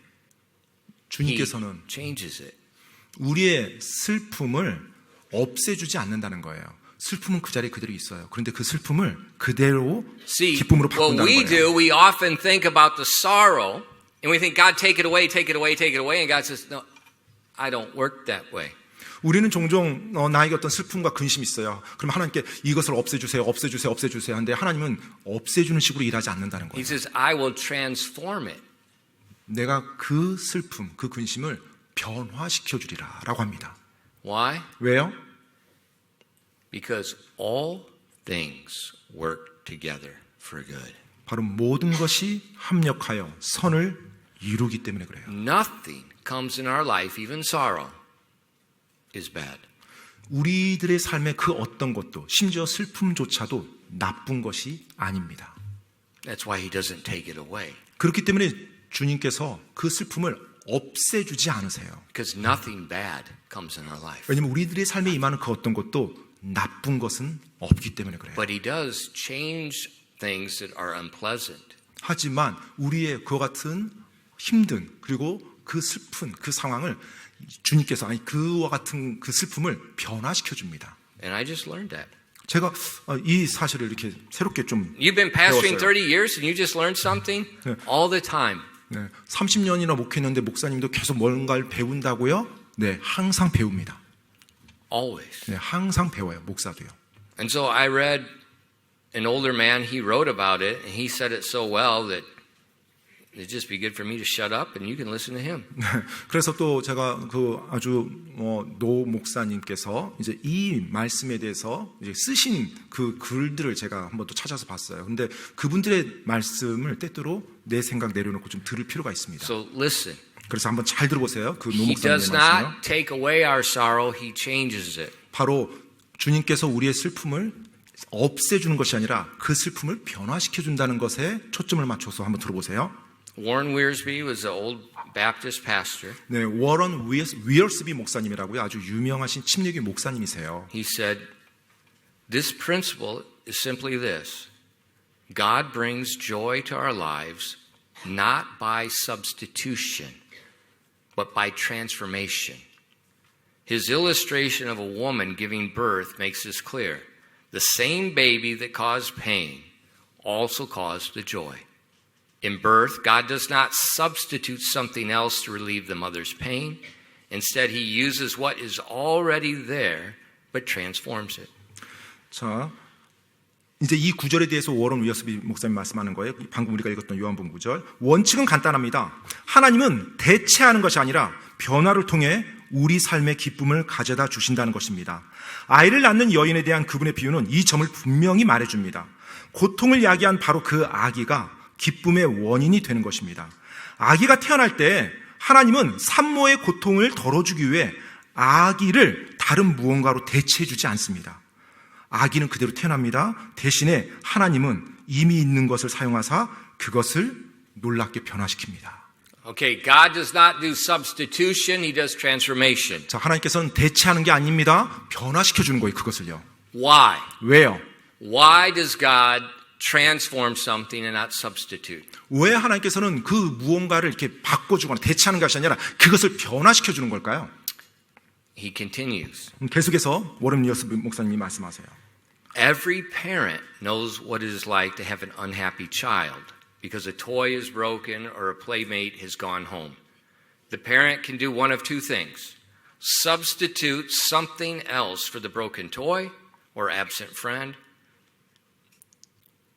주님께서는
changes it.
우리의 슬픔을 없애주지 않는다는 거예요. 슬픔은 그 자리에 그대로 있어요. 그런데 그 슬픔을 그대로
See,
기쁨으로
what
바꾼다는
we
거예요.
do, we often think about the sorrow, and we think, God, take it away, take it away, take it away. And God says, no, I don't work that way.
우리는 종종 나에게 어떤 슬픔과 근심이 있어요. 그럼 하나님께 이것을 없애주세요, 없애주세요, 없애주세요 하는데 하나님은 없애주는 식으로 일하지 않는다는
He
거예요.
says, I will transform it.
내가 그 슬픔, 그 근심을 변화시켜 주리라 라고 합니다.
Why?
왜요?
Because all things work together for good.
바로 모든 것이 합력하여 선을 이루기 때문에 그래요.
Nothing comes in our life, even sorrow, is bad.
우리들의 삶의 그 어떤 것도 심지어 슬픔조차도 나쁜 것이 아닙니다.
That's why He doesn't take it away.
그렇기 때문에 주님께서 그 슬픔을 없애주지 않으세요.
Because nothing bad comes in our life.
왜냐하면 우리들의 삶에 임하는 그 어떤 것도 나쁜 것은 없기 때문에 그래요.
But He does change things that are unpleasant.
하지만 우리의 그와 같은 힘든 그리고 그 슬픈 그 상황을 주님께서 그와 같은 그 슬픔을 변화시켜 줍니다.
And I just learned that.
제가 이 사실을 이렇게 새롭게 좀
You've been pastoring
배웠어요.
30 years and you just learned something all the time.
네, 30년이나 목회했는데 목사님도 계속 뭔가를 배운다고요? 네, 항상 배웁니다.
Always.
네, 항상 배워요. 목사도요.
And so I read an older man, he wrote about it, and he said it so well that it'd just be good for me to shut up and you can listen to him.
그래서 또 제가 그 아주 노 목사님께서 이제 이 말씀에 대해서 이제 쓰신 그 글들을 제가 한번 또 찾아서 봤어요. 근데 그분들의 말씀을 때때로 내 생각 내려놓고 좀 들을 필요가 있습니다.
So listen.
그래서 한번 잘 들어보세요. 그 노
He
목사님의
does
말씀을.
not take away our sorrow, He changes it.
바로 주님께서 우리의 슬픔을 없애주는 것이 아니라 그 슬픔을 변화시켜준다는 것에 초점을 맞춰서 한번 들어보세요.
Warren Wiersbe was an old Baptist pastor.
네, 워런 위얼스비 목사님이라고요. 아주 유명하신 침례교 목사님이세요.
He said, this principle is simply this. God brings joy to our lives not by substitution, but by transformation. His illustration of a woman giving birth makes this clear. The same baby that caused pain also caused the joy. In birth, God does not substitute something else to relieve the mother's pain. Instead, He uses what is already there, but transforms it.
자, 이제 이 구절에 대해서 워런 위어스비 목사님 말씀하는 거예요. 방금 우리가 읽었던 요한복음 구절. 원칙은 간단합니다. 하나님은 대체하는 것이 아니라 변화를 통해 우리 삶의 기쁨을 가져다 주신다는 것입니다. 아이를 낳는 여인에 대한 그분의 비유는 이 점을 분명히 말해줍니다. 고통을 야기한 바로 그 아기가 기쁨의 원인이 되는 것입니다. 아기가 태어날 때 하나님은 산모의 고통을 덜어주기 위해 아기를 다른 무언가로 대체해주지 않습니다. 아기는 그대로 태어납니다. 대신에 하나님은 이미 있는 것을 사용하사 그것을 놀랍게 변화시킵니다.
Okay, God does not do substitution, He does transformation.
자, 하나님께서는 대체하는 게 아닙니다. 변화시켜주는 거예요, 그것을요.
Why?
왜요?
Why does God transform something and not substitute?
왜 하나님께서는 그 무언가를 이렇게 바꿔주거나 대체하는 것이 아니라 그것을 변화시켜주는 걸까요?
He continues.
계속해서 워런 위어스비 목사님이 말씀하세요.
Every parent knows what it is like to have an unhappy child because a toy is broken or a playmate has gone home. The parent can do one of two things: substitute something else for the broken toy or absent friend,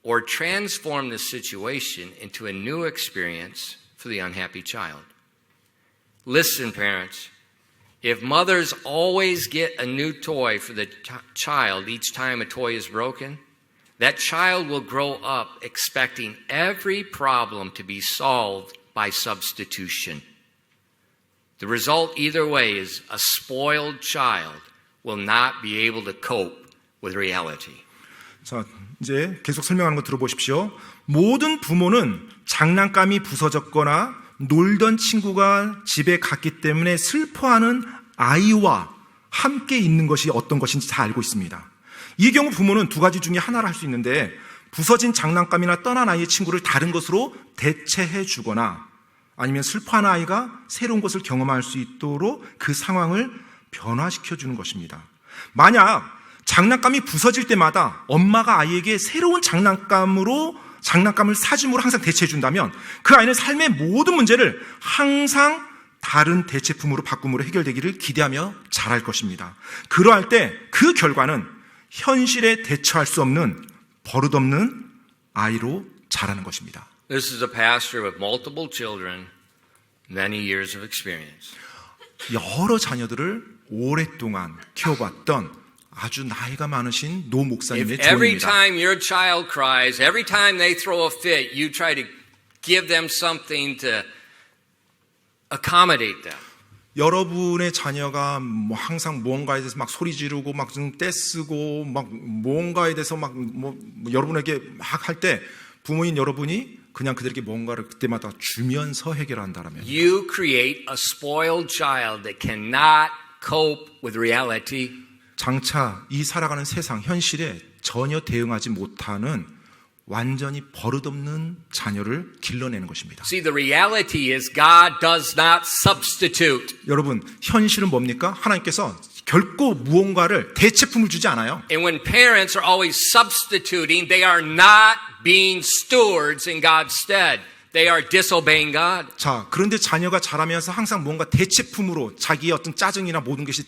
or transform the situation into a new experience for the unhappy child. Listen, parents. If mothers always get a new toy for the child each time a toy is broken, that child will grow up expecting every problem to be solved by substitution. The result either way is a spoiled child will not be able to cope with reality.
자, 이제 계속 설명하는 거 들어보십시오. 모든 부모는 장난감이 부서졌거나 놀던 친구가 집에 갔기 때문에 슬퍼하는 아이와 함께 있는 것이 어떤 것인지 잘 알고 있습니다. 이 경우 부모는 두 가지 중에 하나를 할 수 있는데 부서진 장난감이나 떠난 아이의 친구를 다른 것으로 대체해 주거나 아니면 슬퍼하는 아이가 새로운 것을 경험할 수 있도록 그 상황을 변화시켜 주는 것입니다. 만약 장난감이 부서질 때마다 엄마가 아이에게 새로운 장난감을 사줌으로 항상 대체해 준다면 그 아이는 삶의 모든 문제를 항상 다른 대체품으로 바꿈으로 해결되기를 기대하며 자랄 것입니다. 그러할 때 그 결과는 현실에 대처할 수 없는 버릇없는 아이로 자라는 것입니다.
This is a pastor with multiple children, many years of experience.
여러 자녀들을 오랫동안 키워봤던 아주 나이가 많으신 노
If
목사님의
every
조언입니다.
time your child cries, every time they throw a fit, you try to give them something to accommodate them.
여러분의 자녀가 뭐 항상 무언가에 대해서 막 소리 지르고 막 떼쓰고 막 무언가에 대해서 막 여러분에게 막 할 때 부모인 여러분이 그냥 그들에게 뭔가를 그때마다 주면서 해결한다라면
You create a spoiled child that cannot cope with reality.
장차 이 살아가는 세상 현실에 전혀 대응하지 못하는 완전히 버릇없는 자녀를 길러내는 것입니다.
See, the reality is God does not substitute.
여러분, 현실은 뭡니까? 하나님께서 결코 무언가를 대체품을 주지 않아요.
And when parents are always substituting, they are not being stewards in God's stead. They are disobeying God.
자, 그런데 자녀가 자라면서 항상 뭔가 대체품으로 자기의 어떤 짜증이나 모든 것이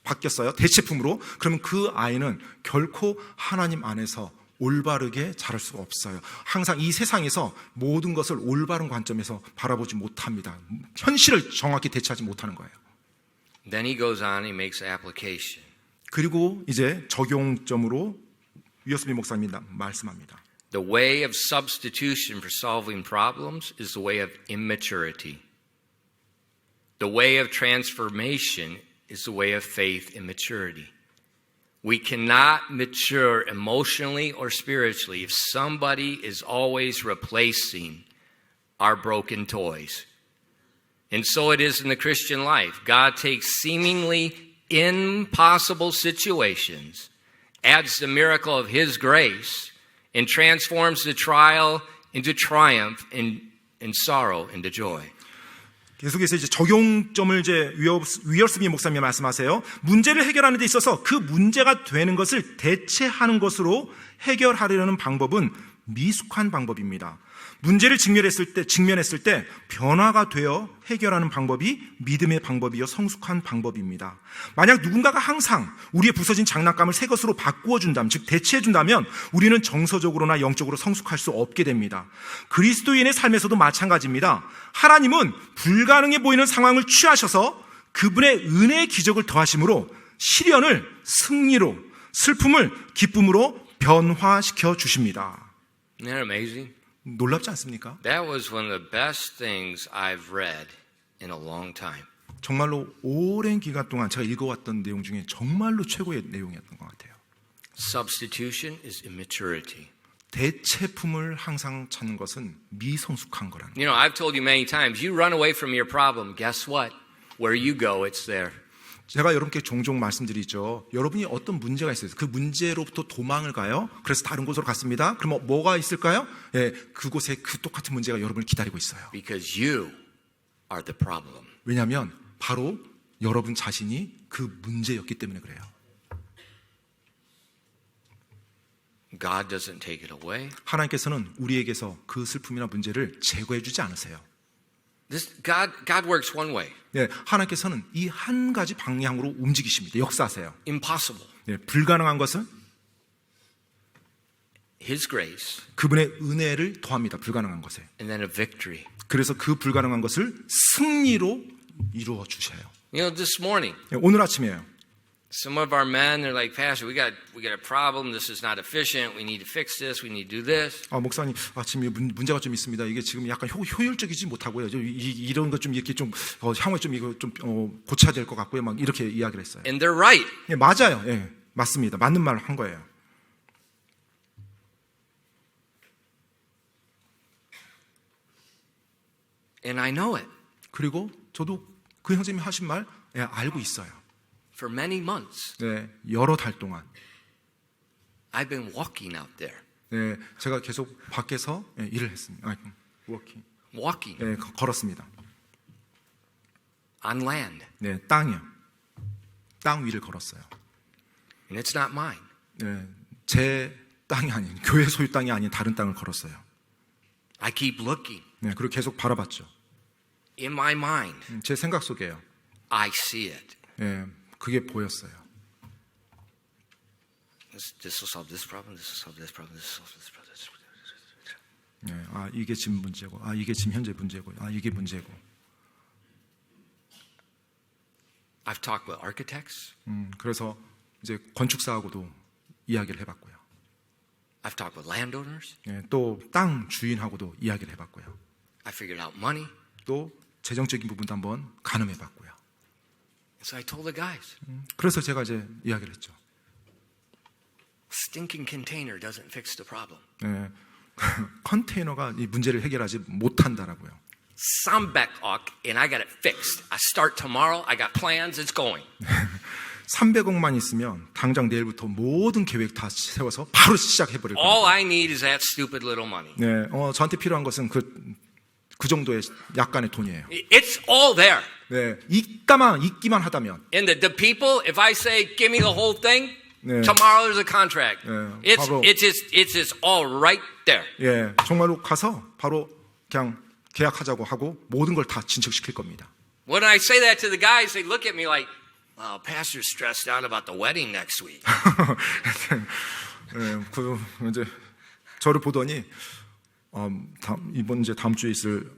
바뀌었어요. 대체품으로. 그러면 그 아이는 결코 하나님 안에서 올바르게 자랄 수가 없어요. 항상 이 세상에서 모든 것을 올바른 관점에서 바라보지 못합니다. 현실을 정확히 대처하지 못하는 거예요.
Then he goes on, he makes application.
그리고 이제 적용점으로 위어스비 목사님이 말씀합니다.
The way of substitution for solving problems is the way of immaturity. The way of transformation is the way of faith and maturity. We cannot mature emotionally or spiritually if somebody is always replacing our broken toys. And so it is in the Christian life. God takes seemingly impossible situations, adds the miracle of His grace, and transforms the trial into triumph and sorrow into joy.
계속해서 이제 적용점을 이제 위얼스비 목사님이 말씀하세요. 문제를 해결하는 데 있어서 그 문제가 되는 것을 대체하는 것으로 해결하려는 방법은 미숙한 방법입니다. 문제를 직면했을 때 변화가 되어 해결하는 방법이 믿음의 방법이요 성숙한 방법입니다. 만약 누군가가 항상 우리의 부서진 장난감을 새 것으로 바꾸어 준다면, 즉 대체해 준다면 우리는 정서적으로나 영적으로 성숙할 수 없게 됩니다. 그리스도인의 삶에서도 마찬가지입니다. 하나님은 불가능해 보이는 상황을 취하셔서 그분의 은혜의 기적을 더하심으로 시련을 승리로, 슬픔을 기쁨으로 변화시켜 주십니다.
Isn't that amazing?
놀랍지 않습니까?
That was one of the best things I've read in a long time.
정말로 오랜 기간 동안 제가 읽어왔던 내용 중에 정말로 최고의 내용이었던 것 같아요.
Substitution is immaturity.
대체품을 항상 찾는 것은 미성숙한 거라는 거예요.
You know, I've told you many times, you run away from your problem, guess what? Where you go, it's there.
제가 여러분께 종종 말씀드리죠. 여러분이 어떤 문제가 있어요. 그 문제로부터 도망을 가요. 그래서 다른 곳으로 갔습니다. 그럼 뭐가 있을까요? 예, 그곳에 그 똑같은 문제가 여러분을 기다리고 있어요.
Because you are the problem.
왜냐하면 바로 여러분 자신이 그 문제였기 때문에 그래요.
God doesn't take it away.
하나님께서는 우리에게서 그 슬픔이나 문제를 제거해 주지 않으세요.
God works one way.
네, 하나님께서는 이 한 가지 방향으로 움직이십니다. 역사하세요.
Impossible.
네, 불가능한 것은
His grace.
그분의 은혜를 더합니다. 불가능한 것에.
And then a victory.
그래서 그 불가능한 것을 승리로 이루어 주셔요.
You know, this morning,
네, 오늘 아침에요.
some of our men, they're like, Pastor, we got a problem. This is not efficient. We need to fix this. We need to do this.
목사님, 지금 문제가 좀 있습니다. 이게 지금 약간 효율적이지 못하고요. 이런 것 좀 이렇게 좀 향후에 좀 이거 좀 고쳐야 될 것 같고요. 막 이렇게 이야기를 했어요.
And they're right.
예, 맞아요. 예, 맞습니다. 맞는 말을 한 거예요.
And I know it.
그리고 저도 그 형제님이 하신 말 알고 있어요.
For many months,
네, 여러 달 동안
I've been walking out there.
네, 제가 계속 밖에서 일을 했습니다. 워킹.
walking
네, 걸었습니다.
on land.
네, 땅이요. 땅 위를 걸었어요.
And it's not mine.
네, 제 땅이 아닌 교회 소유 땅이 아닌 다른 땅을 걸었어요.
I keep looking.
네, 그리고 계속 바라봤죠.
In my mind,
제 생각 속에요.
I see it.
네, 그게 보였어요.
This will solve this problem. This will solve this problem. This will solve this problem.
네, 아 이게 지금 문제고, 아 이게 지금 현재 문제고, 아 이게 문제고.
I've talked with architects.
그래서 이제 건축사하고도 이야기를 해봤고요.
I've talked with landowners.
네, 또 땅 주인하고도 이야기를 해봤고요.
I figured out money.
또 재정적인 부분도 한번 가늠해봤고요.
So I told the guys,
그래서 제가 이제 이야기를 했죠.
stinking container doesn't fix the problem.
네, 컨테이너가 이 문제를 해결하지 못한다라고요.
$300 and I got it fixed. I start tomorrow. I got plans. It's going.
300억만 있으면 당장 내일부터 모든 계획 다 세워서 바로 시작해버릴 거예요.
All I need is that stupid little money.
네, 저한테 필요한 것은 그 정도의 약간의 돈이에요.
It's all there.
네, 있기만 하다면.
And the people, if I say, give me the whole thing,
네.
tomorrow there's a contract.
네, 바로-
It's just all right there.
예, 정말로 가서 바로 그냥 계약하자고 하고 모든 걸 다 진척시킬 겁니다.
When I say that to the guys, they look at me like, well, pastor's stressed out about the wedding next week.
예, 그 이제 저를 보더니 이번 이제 다음 주에 있을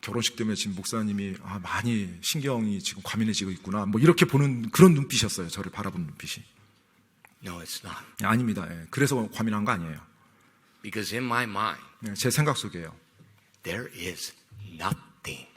결혼식 때문에 지금 목사님이 많이 신경이 지금 과민해지고 있구나. 뭐 이렇게 보는 그런 눈빛이었어요. 저를 바라보는 눈빛이.
No, it's not.
아닙니다. 예, 그래서 과민한 거 아니에요.
Because in my mind,
예, 제 생각 속에요.
there is nothing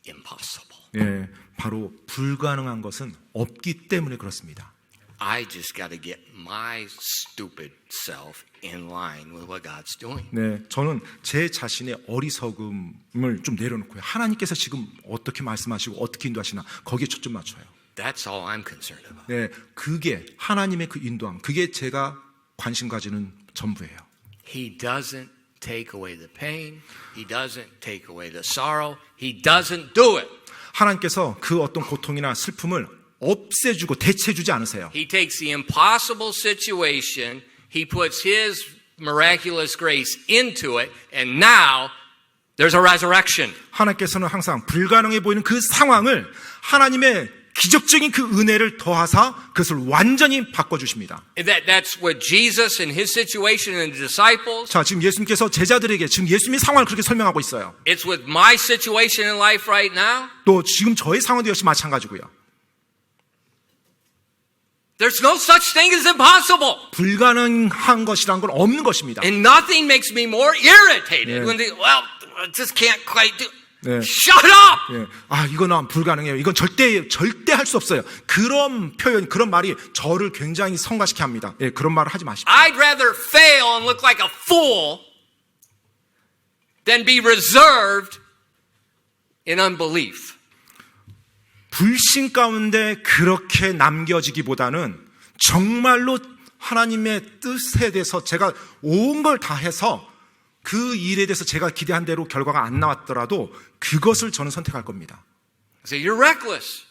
impossible.
예, 바로 불가능한 것은 없기 때문에 그렇습니다.
I just got to get my stupid self in line with what God's doing.
네, 저는 제 자신의 어리석음을 좀 내려놓고요. 하나님께서 지금 어떻게 말씀하시고 어떻게 인도하시나 거기에 초점 맞춰요.
That's all I'm concerned about.
네, 그게 하나님의 그 인도함, 그게 제가 관심 가지는 전부예요.
He doesn't take away the pain. He doesn't take away the sorrow. He doesn't do it.
하나님께서 그 어떤 고통이나 슬픔을 없애주고 대체해주지 않으세요.
He takes the impossible situation, he puts his miraculous grace into it, and now there's a resurrection.
하나님께서는 항상 불가능해 보이는 그 상황을 하나님의 기적적인 그 은혜를 더하사 그것을 완전히 바꿔주십니다.
That's what Jesus and his situation and the disciples.
자, 지금 예수님께서 제자들에게 지금 예수님의 상황을 그렇게 설명하고 있어요.
It's with my situation in life right now.
또 지금 저의 상황도 역시 마찬가지고요.
There's no such thing as impossible.
불가능한 것이란 건 없는 것입니다.
And nothing makes me more irritated
Yeah.
when they, well, I just can't quite do.
Yeah.
Shut up!
예. 이거는 불가능해요. 이건 절대 할 수 없어요. 그런 표현, 그런 말이 저를 굉장히 성가시게 합니다. 예, 그런 말을 하지 마십시오.
I'd rather fail and look like a fool than be reserved in unbelief.
불신 가운데 그렇게 남겨지기보다는 정말로 하나님의 뜻에 대해서 제가 온 걸 다해서 그 일에 대해서 제가 기대한 대로 결과가 안 나왔더라도 그것을 저는 선택할 겁니다.
So you're reckless.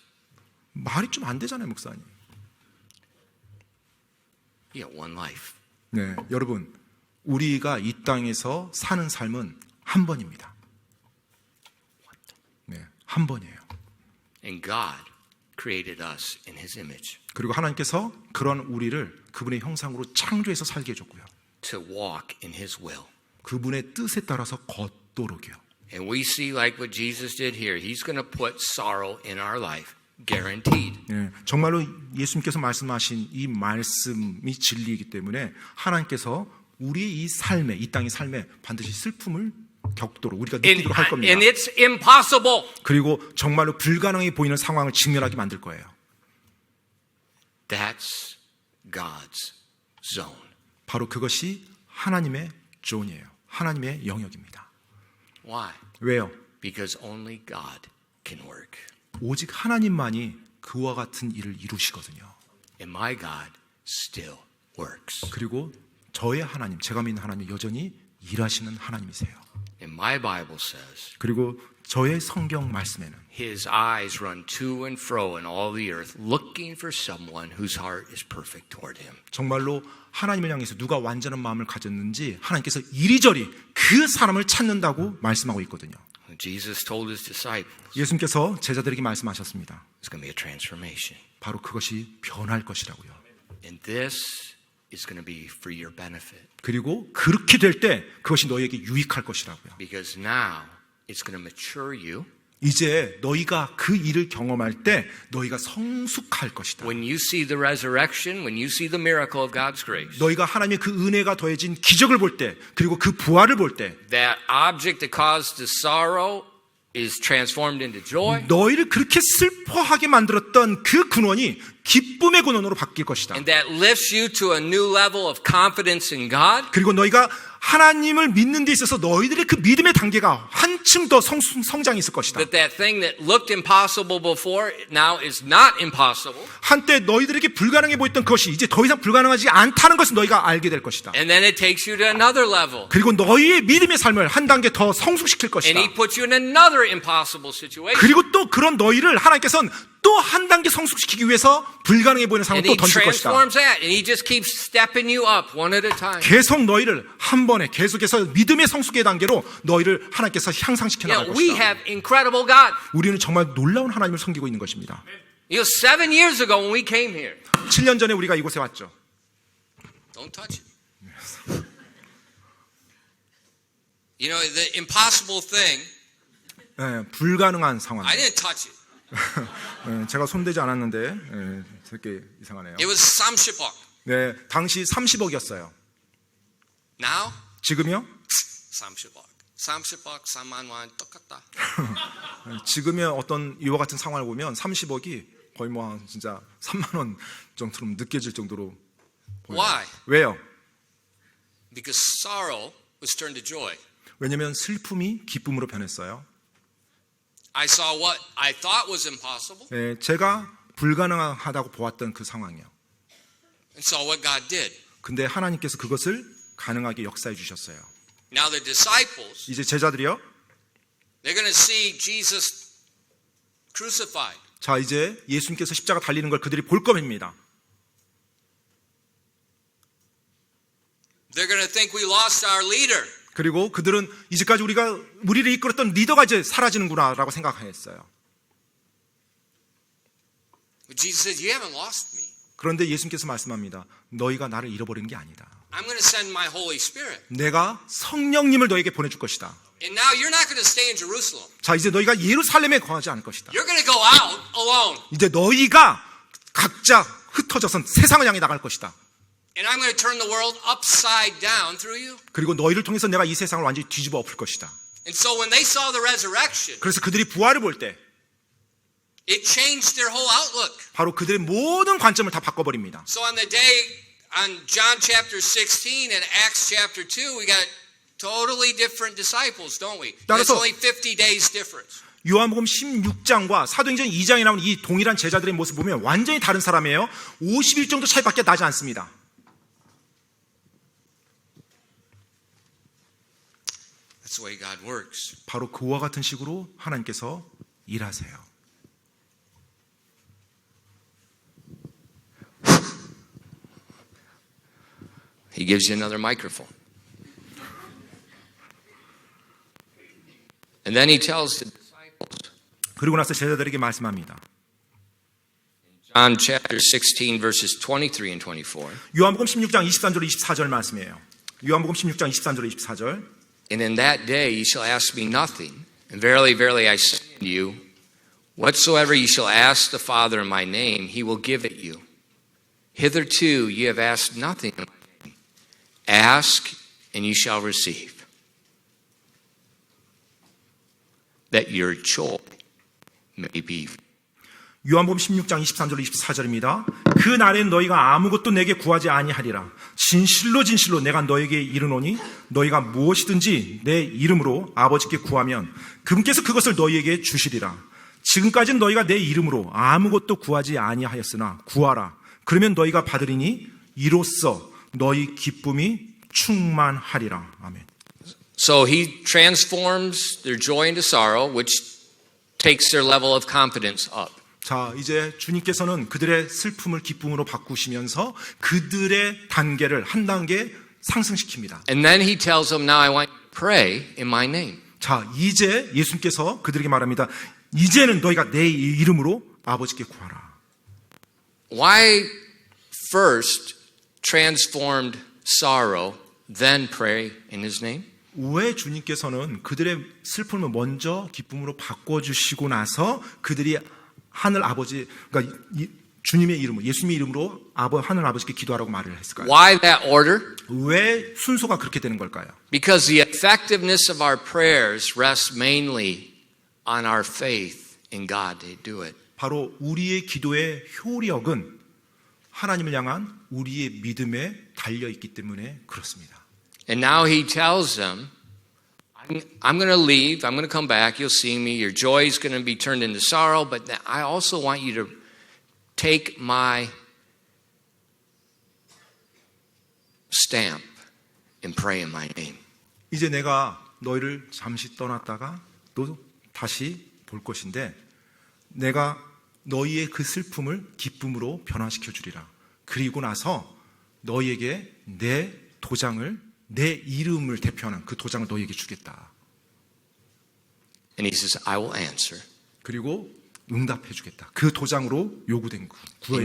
말이 좀 안 되잖아요, 목사님.
You got one life.
네, 여러분, 우리가 이 땅에서 사는 삶은 한 번입니다. 네, 한 번이에요.
And God created us in His image
그리고 하나님께서 그런 우리를 그분의 형상으로 창조해서 살게 해줬고요.
to walk in His will.
그분의 뜻에 따라서 걷도록이요.
And we see like what Jesus did here. He's going to put sorrow in our life. Guaranteed.
네, 정말로 예수님께서 말씀하신 이 말씀이 진리이기 때문에 하나님께서 우리의 이 삶에, 이 땅의 삶에 반드시 슬픔을 겪도록 우리가 느끼도록 할 겁니다.
And it's impossible.
그리고 정말로 불가능해 보이는 상황을 직면하게 만들 거예요.
That's God's zone.
바로 그것이 하나님의 존이에요. 하나님의 영역입니다.
Why?
왜요?
Because only God can work.
오직 하나님만이 그와 같은 일을 이루시거든요.
And my God still works.
그리고 저의 하나님, 제가 믿는 하나님 여전히 일하시는 하나님이세요.
And my Bible says,
그리고 저의 성경 말씀에는
His eyes run to and fro in all the earth, looking for someone whose heart is perfect toward Him.
정말로 하나님을 향해서 누가 완전한 마음을 가졌는지 하나님께서 이리저리 그 사람을 찾는다고 말씀하고 있거든요.
Jesus told His disciples,
예수님께서 제자들에게 말씀하셨습니다.
it's going to be a transformation.
바로 그것이 변할 것이라고요.
And this is going to be for your benefit.
그리고 그렇게 될 때 그것이 너에게 유익할 것이라고요.
Because now it's going to mature you.
이제 너희가 그 일을 경험할 때 너희가 성숙할 것이다.
When you see the resurrection, when you see the miracle of God's grace,
너희가 하나님의 그 은혜가 더해진 기적을 볼 때, 그리고 그 부활을 볼 때,
that object that caused the sorrow is transformed into joy.
너희를 그렇게 슬퍼하게 만들었던 그 근원이 기쁨의 근원으로 바뀔 것이다.
And that lifts you to a new level of confidence in God.
그리고 너희가 하나님을 믿는 데 있어서 너희들의 그 믿음의 단계가 한층 더 성장이 있을 것이다.
That that thing that looked impossible before now is not impossible.
한때 너희들에게 불가능해 보였던 그것이 이제 더 이상 불가능하지 않다는 것을 너희가 알게 될 것이다.
And then it takes you to another level.
그리고 너희의 믿음의 삶을 한 단계 더 성숙시킬 것이다.
And He puts you in another impossible situation.
그리고 또 그런 너희를 하나님께서는 또 한 단계 성숙시키기 위해서 불가능해 보이는 상황을
And
또
He
던질 것이다.
transforms that. And He just keeps stepping you up one at a time.
계속 너희를 한 번에 계속해서 믿음의 성숙의 단계로 너희를 하나님께서 향상시켜 나갈
Yeah, we
것이다.
have incredible God.
우리는 정말 놀라운 하나님을 섬기고 있는 것입니다.
You know, 7 years ago when we came here,
7년 전에 우리가 이곳에 왔죠.
don't touch it. You know, the impossible thing,
예, 불가능한 상황.
I didn't touch it.
예, 제가 손대지 않았는데 되게 이상하네요.
It was 30억.
네, 당시 30억이었어요.
Now,
지금요?
30억. 30억, 3만 원 똑같다.
지금의 어떤 이와 같은 상황을 보면 30억이 거의 뭐 진짜 3만 원 정도로 느껴질 정도로 보여요.
Why?
왜요?
Because sorrow was turned to joy.
왜냐하면 슬픔이 기쁨으로 변했어요.
I saw what I thought was impossible
네, 제가 불가능하다고 보았던 그 상황이요.
and saw what God did.
근데 하나님께서 그것을 가능하게 역사해 주셨어요.
Now the disciples,
이제 제자들이요.
they're going to see Jesus crucified.
자, 이제 예수님께서 십자가 달리는 걸 그들이 볼 겁니다.
They're going to think we lost our leader.
그리고 그들은 이제까지 우리를 이끌었던 리더가 이제 사라지는구나라고 생각했어요.
But Jesus says, you haven't lost me.
그런데 예수님께서 말씀합니다. 너희가 나를 잃어버리는 게 아니다.
I'm going to send my Holy Spirit.
내가 성령님을 너에게 보내줄 것이다.
And now you're not going to stay in Jerusalem.
자, 이제 너희가 예루살렘에 거하지 않을 것이다.
You're going to go out alone.
이제 너희가 각자 흩어져서 세상을 향해 나갈 것이다.
And I'm going to turn the world upside down through you.
그리고 너희를 통해서 내가 이 세상을 완전히 뒤집어 엎을 것이다.
And so when they saw the resurrection,
그래서 그들이 부활을 볼 때
it changed their whole outlook.
바로 그들의 모든 관점을 다 바꿔버립니다.
So on the day on John chapter 16 and Acts chapter 2, we got totally different disciples, don't we? That's
따라서
only 50 days difference.
요한복음 16장과 사도행전 2장에 나오는 이 동일한 제자들의 모습 보면 완전히 다른 사람이에요. 50일 정도 차이밖에 나지 않습니다.
That's the way God works.
바로 그와 같은 식으로 하나님께서 일하세요.
He gives you another microphone. And then he tells the disciples,
그리고 나서 제자들에게 말씀합니다.
John chapter 16 verses 23 and 24.
요한복음 16장 23절 24절 말씀이에요. 요한복음 16장 23절 24절.
And in that day ye shall ask me nothing. And verily, verily, I say unto you, whatsoever ye shall ask the Father in my name, he will give it you. Hitherto ye have asked nothing in my name. Ask, and ye shall receive, that your joy may be.
요한복음 16장 23절 24절입니다. 그 날엔 너희가 아무것도 내게 구하지 아니하리라. 진실로 진실로 내가 너에게 이르노니 너희가 무엇이든지 내 이름으로 아버지께 구하면 그분께서 그것을 너희에게 주시리라. 지금까지는 너희가 내 이름으로 아무것도 구하지 아니하였으나 구하라. 그러면 너희가 받으리니 이로써 너희 기쁨이 충만하리라. 아멘.
So he transforms their joy into sorrow, which takes their level of confidence up.
자, 이제 주님께서는 그들의 슬픔을 기쁨으로 바꾸시면서 그들의 단계를 한 단계 상승시킵니다.
And then he tells them, now I want you to pray in my name.
자, 이제 예수님께서 그들에게 말합니다. 이제는 너희가 내 이름으로 아버지께 구하라.
Why first transformed sorrow, then pray in his name?
왜 주님께서는 그들의 슬픔을 먼저 기쁨으로 바꿔주시고 나서 그들이 하늘 아버지, 그러니까 주님의 이름으로, 예수님의 이름으로 하늘 아버지께 기도하라고 말을 했을까요?
Why that order?
왜 순서가 그렇게 되는 걸까요?
Because the effectiveness of our prayers rests mainly on our faith in God to do it.
바로 우리의 기도의 효력은 하나님을 향한 우리의 믿음에 달려있기 때문에 그렇습니다.
And now he tells them, I'm going to leave, I'm going to come back, you'll see me, your joy is going to be turned into sorrow, but I also want you to take my stamp and pray in my name.
이제 내가 너희를 잠시 떠났다가 또 다시 볼 것인데 내가 너희의 그 슬픔을 기쁨으로 변화시켜 주리라. 그리고 나서 너희에게 내 도장을, 내 이름을 대표하는 그 도장을 너희에게 주겠다.
And he says, I will answer.
그리고 응답해 주겠다. 그 도장으로 요구된
And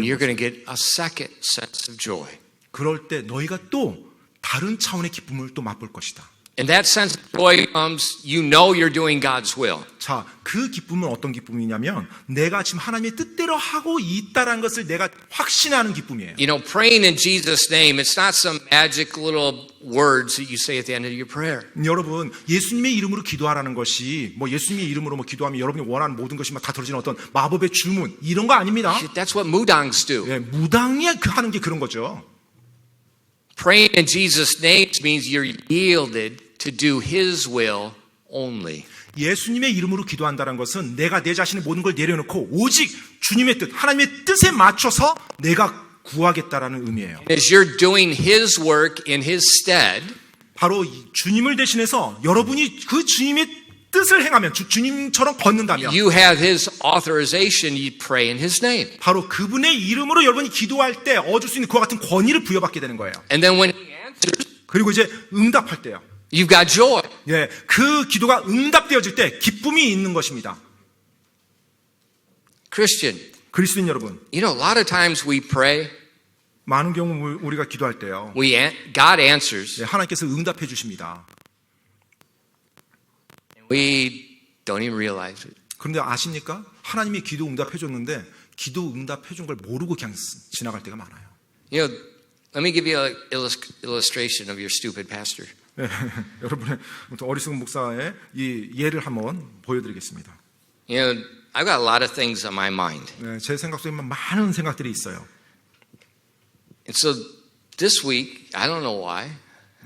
you're
구원의
going to get a second sense of joy.
그럴 때 너희가 또 다른 차원의 기쁨을 또 맛볼 것이다.
And that sense of joy comes, you know you're doing God's will.
자, 그 기쁨은 어떤 기쁨이냐면 내가 지금 하나님의 뜻대로 하고 있다라는 것을 내가 확신하는 기쁨이에요.
You know, praying in Jesus' name, it's not some magic little words that you say at the end of your prayer.
여러분, 예수님의 이름으로 기도하라는 것이 뭐 예수님의 이름으로 뭐 기도하면 여러분이 원하는 모든 것이 막 다 들어지는 어떤 마법의 주문 이런 거 아닙니다.
That's what mudangs do.
예, 무당이 하는 게 그런 거죠.
Praying in Jesus' name means you're yielded to do His will only.
예수님의 이름으로 기도한다는 것은 내가 내 자신의 모든 걸 내려놓고 오직 주님의 뜻, 하나님의 뜻에 맞춰서 내가 구하겠다라는 의미예요.
As you're doing His work in His stead,
바로 주님을 대신해서 여러분이 그 주님의 뜻을 행하면 주님처럼 걷는다면
you have His authorization, you pray in His name.
바로 그분의 이름으로 여러분이 기도할 때 얻을 수 있는 그와 같은 권위를 부여받게 되는 거예요.
And then when He answers,
그리고 이제 응답할 때요.
you've got joy.
예, 그 기도가 응답되어질 때 기쁨이 있는 것입니다.
Christian,
그리스도인 여러분,
you know, a lot of times we pray,
많은 경우 우리가 기도할 때요.
God answers,
예, 하나님께서 응답해 주십니다.
we don't even realize it.
그런데 아십니까? 하나님이 기도 응답해 줬는데 기도 응답해 준 걸 모르고 그냥 지나갈 때가 많아요.
You know, let me give you an illustration of your stupid pastor.
예, 여러분의 어리석은 목사의 이 예를 한번 보여드리겠습니다.
You know, I've got a lot of things on my mind.
예, 제 생각 속에 많은 생각들이 있어요.
And so this week, I don't know why.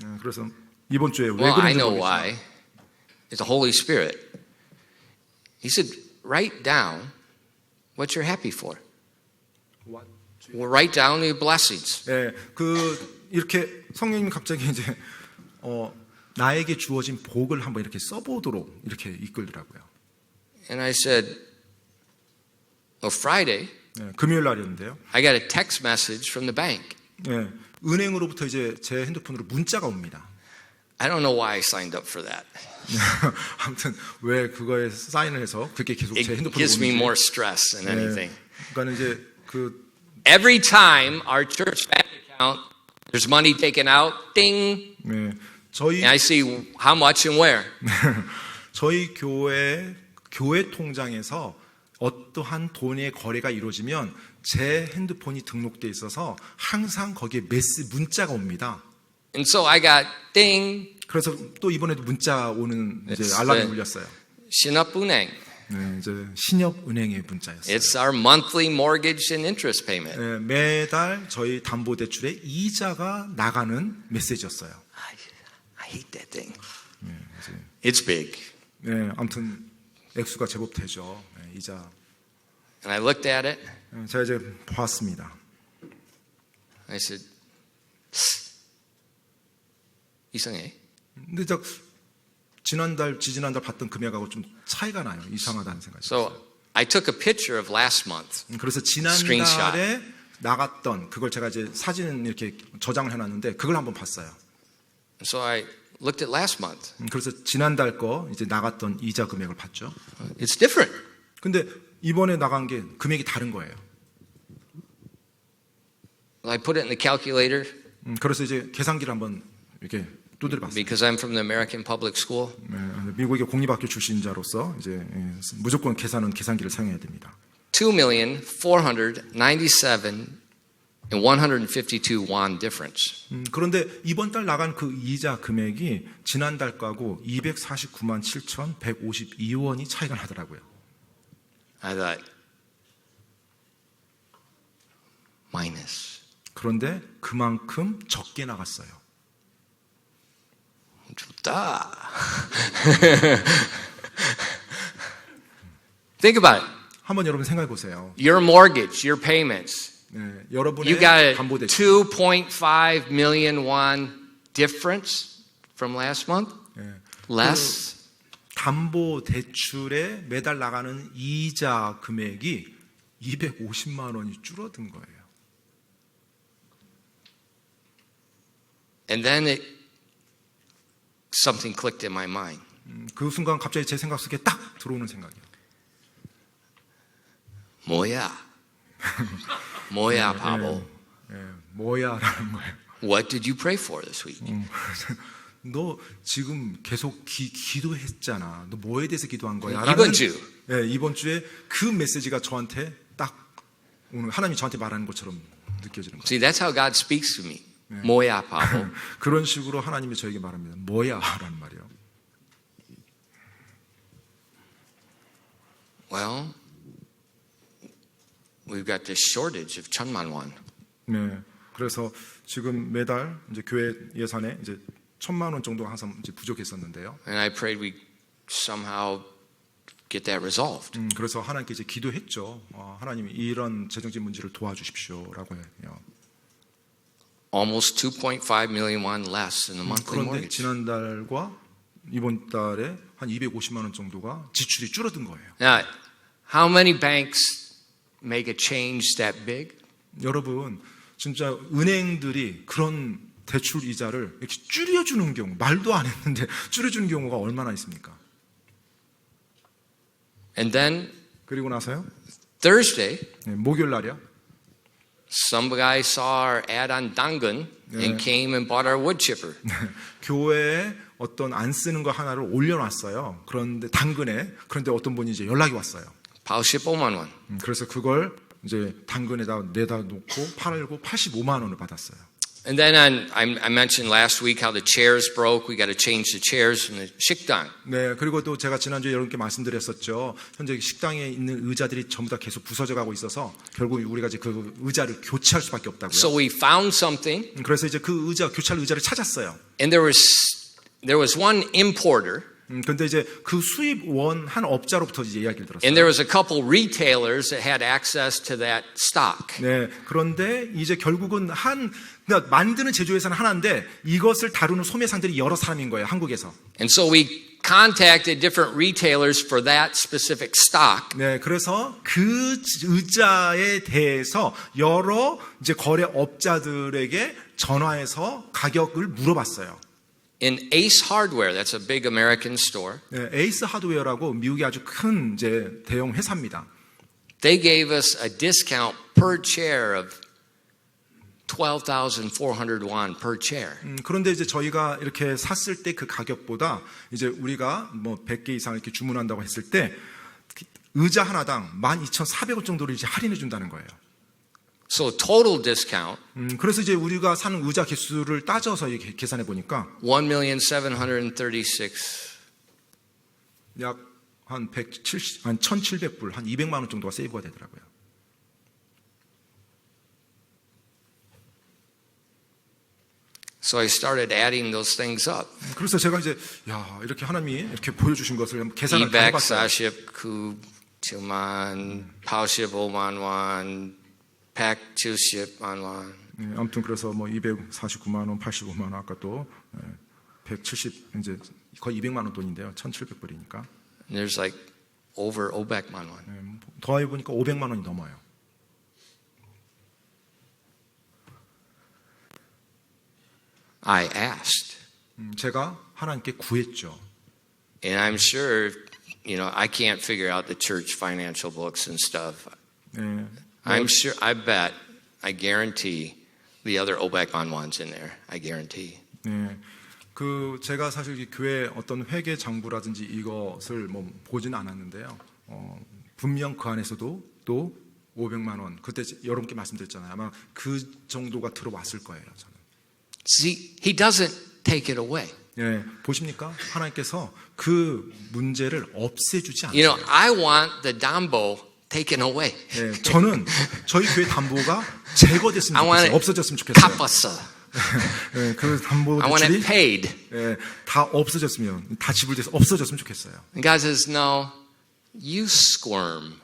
예, 그래서 이번 주에 왜
Well, I
그런지
know
모르겠어요.
why. It's the Holy Spirit. He said, write down what you're happy for. Well, write down your blessings.
예, 이렇게 성령님이 갑자기 이제 나에게 주어진 복을 한번 이렇게 써보도록 이렇게 이끌더라고요.
And I said, well, Friday,
예, 금요일 날이었는데요.
I got a text message from the bank.
예, 은행으로부터 이제 제 핸드폰으로 문자가 옵니다.
I don't know why I signed up for that.
아무튼 왜 그거에 사인을 해서 그게 계속 제
It
핸드폰에
gives me more
오는지.
stress than anything.
그러니까 이제
Every time our church bank account, there's money taken out, ding,
네, 저희
and I see how much and where.
저희 교회 통장에서 어떠한 돈의 거래가 이루어지면 제 핸드폰이 등록돼 있어서 항상 거기에 문자가 옵니다.
And so I got ding,
그래서 또 이번에도 문자 오는 이제
It's
알람이
the-
울렸어요.
신업은행.
네, 이제 신협은행의 문자였어요.
It's our monthly mortgage and interest payment.
네, 매달 저희 담보대출의 이자가 나가는 메시지였어요.
I hate that thing. It's big.
네, 아무튼 액수가 제법 되죠. 네, 이자.
And I looked at it.
네, 제가 이제 보았습니다.
I said, 이상해.
근데 지지난달 받던 금액하고 좀 차이가 나요. 이상하다는 생각이 들어요.
So I took a picture of last month.
그래서 지난달에 나갔던 그걸 제가 이제 사진 이렇게 저장을 해놨는데 그걸 한번 봤어요.
So I looked at last month.
그래서 지난달 거 이제 나갔던 이자 금액을 봤죠.
It's different.
근데 이번에 나간 게 금액이 다른 거예요.
I put it in the calculator
그래서 이제 계산기를 한번 이렇게 두드려봤어요.
because I'm from the American public school.
미국의 공립학교 출신자로서 이제 무조건 계산은 계산기를 사용해야 됩니다.
2,497,152 won difference.
그런데 이번 달 나간 그 이자 금액이 지난달 거하고 249만 7,152원이 차이가 나더라고요.
I thought, minus.
그런데 그만큼 적게 나갔어요.
좋다. Think about it.
한번 여러분 생각해 보세요.
Your mortgage, your payments.
네, 여러분의
You got a
담보대출
2.5 million won difference from last month? Less?
담보대출에 매달 나가는 이자 금액이 250만 원이 줄어든 거예요.
And then something clicked in my mind.
그 순간 갑자기 제 생각 속에 딱 들어오는 생각이에요.
뭐야? 뭐야, 바보?
뭐야라는 거예요.
What did you pray for this week?
너 지금 계속 기도했잖아. 너 뭐에 대해서 기도한 거야?
이번 주.
네, 이번 주에 그 메시지가 저한테 딱 오늘 하나님이 저한테 말하는 것처럼 느껴지는 거예요.
See, that's how God speaks to me. 뭐야, 바보?
그런 식으로 하나님이 저에게 말합니다. 뭐야라는 말이요.
Well, we've got this shortage of 1,000만 won.
네. 그래서 지금 매달 이제 교회 예산에 이제 1,000만 원 정도 항상 이제 부족했었는데요.
And I prayed we somehow get that resolved.
그래서 하나님께 이제 기도했죠. 하나님이 이런 재정적 문제를 도와주십시오라고 해요.
Almost 2.5 million won less in the monthly
그런데
mortgage.
지난달과 이번 달에 한 250만 원 정도가 지출이 줄어든 거예요.
Now, how many banks make a change that big?
여러분, 진짜 은행들이 그런 대출 이자를 이렇게 줄여주는 경우, 말도 안 했는데 줄여주는 경우가 얼마나 있습니까?
And then
그리고 나서요,
Thursday,
네, 목요일 날이요.
some guy saw our ad on Dangun and came and bought our wood chipper.
교회에 어떤 안 쓰는 거 하나를 올려놨어요. 그런데 당근에 그런데 어떤 분이 이제 연락이 왔어요.
85만 원.
그래서 그걸 이제 당근에다 내다 놓고 팔고 85만 원을 받았어요.
And then I mentioned last week how the chairs broke. We got to change the chairs in the 식당.
네, 그리고 또 제가 지난주에 여러분께 말씀드렸었죠. 현재 식당에 있는 의자들이 전부 다 계속 부서져 가고 있어서 결국 우리가 이제 그 의자를 교체할 수밖에 없다고요.
So we found something.
그래서 이제 그 교체할 의자를 찾았어요.
And there was one importer.
근데 이제 그 수입원 한 업자로부터 이제 이야기를 들었어요.
And there was a couple retailers that had access to that stock.
네, 그런데 이제 결국은 그러니까 만드는 제조회사는 하나인데 이것을 다루는 소매상들이 여러 사람인 거예요, 한국에서.
And so we contacted different retailers for that specific stock.
네, 그래서 그 의자에 대해서 여러 이제 거래업자들에게 전화해서 가격을 물어봤어요.
In Ace Hardware, that's a big American store.
네, 에이스 하드웨어라고 미국의 아주 큰 이제 대형 회사입니다.
They gave us a discount per chair of 12,400 won per chair.
그런데 이제 저희가 이렇게 샀을 때 그 가격보다 이제 우리가 뭐 100개 이상 이렇게 주문한다고 했을 때 의자 하나당 12,400원 정도를 이제 할인해 준다는 거예요.
So total discount
그래서 이제 우리가 사는 의자 개수를 따져서 이렇게 계산해 보니까
1,736,000.
약 한 1,700불, 한 200만 원 정도가 세이브가 되더라고요.
So I started adding those things up.
그래서 제가 이제 이렇게 하나님이 이렇게 보여주신 것을 계산을 해봤어요.
249만, 85만 원, 170만 원.
네, 아무튼 그래서 뭐 249만 원, 85만 원 아까 또 170 이제 거의 200만 원 돈인데요. 1,700불이니까.
And there's like over 500만 원.
더해 보니까 500만 원이 넘어요.
I asked.
제가 하나님께 구했죠.
And I'm sure, I can't figure out the church financial books and stuff.
네,
I'm sure, I guarantee the other 500만 원's in there. I guarantee.
네, 제가 사실 이 교회 어떤 회계 장부라든지 이것을 뭐 보진 않았는데요. 분명 그 안에서도 또 500만 원. 그때 여러분께 말씀드렸잖아요. 아마 그 정도가 들어왔을 거예요. 저는.
See, he doesn't take it away.
네, 보십니까? 하나님께서 그 문제를 없애주지 않아요.
I want the dambo taken away.
네, 저는 저희 교회 담보가 제거됐으면
I want
좋겠어요.
it
없어졌으면 좋겠어요.
갚았어.
네, 그 담보
I want it
대출이
paid.
네, 다 없어졌으면, 다 지불돼서 없어졌으면 좋겠어요.
And God says, no, you squirm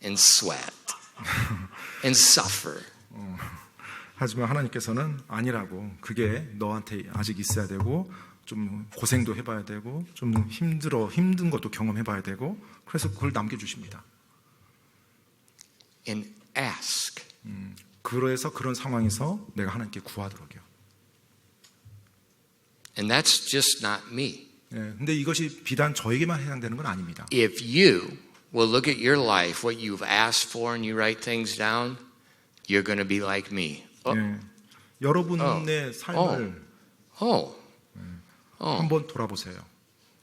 and sweat and suffer.
하지만 하나님께서는 아니라고. 그게 너한테 아직 있어야 되고 좀 고생도 해봐야 되고 좀 힘든 것도 경험해봐야 되고 그래서 그걸 남겨주십니다.
And ask.
그래서 그런 상황에서 내가 하나님께 구하도록요.
And that's just not me.
네, 근데 이것이 비단 저에게만 해당되는 건 아닙니다.
If you will look at your life, what you've asked for, and you write things down, you're going to be like me.
네, 여러분의 삶을 한번 돌아보세요.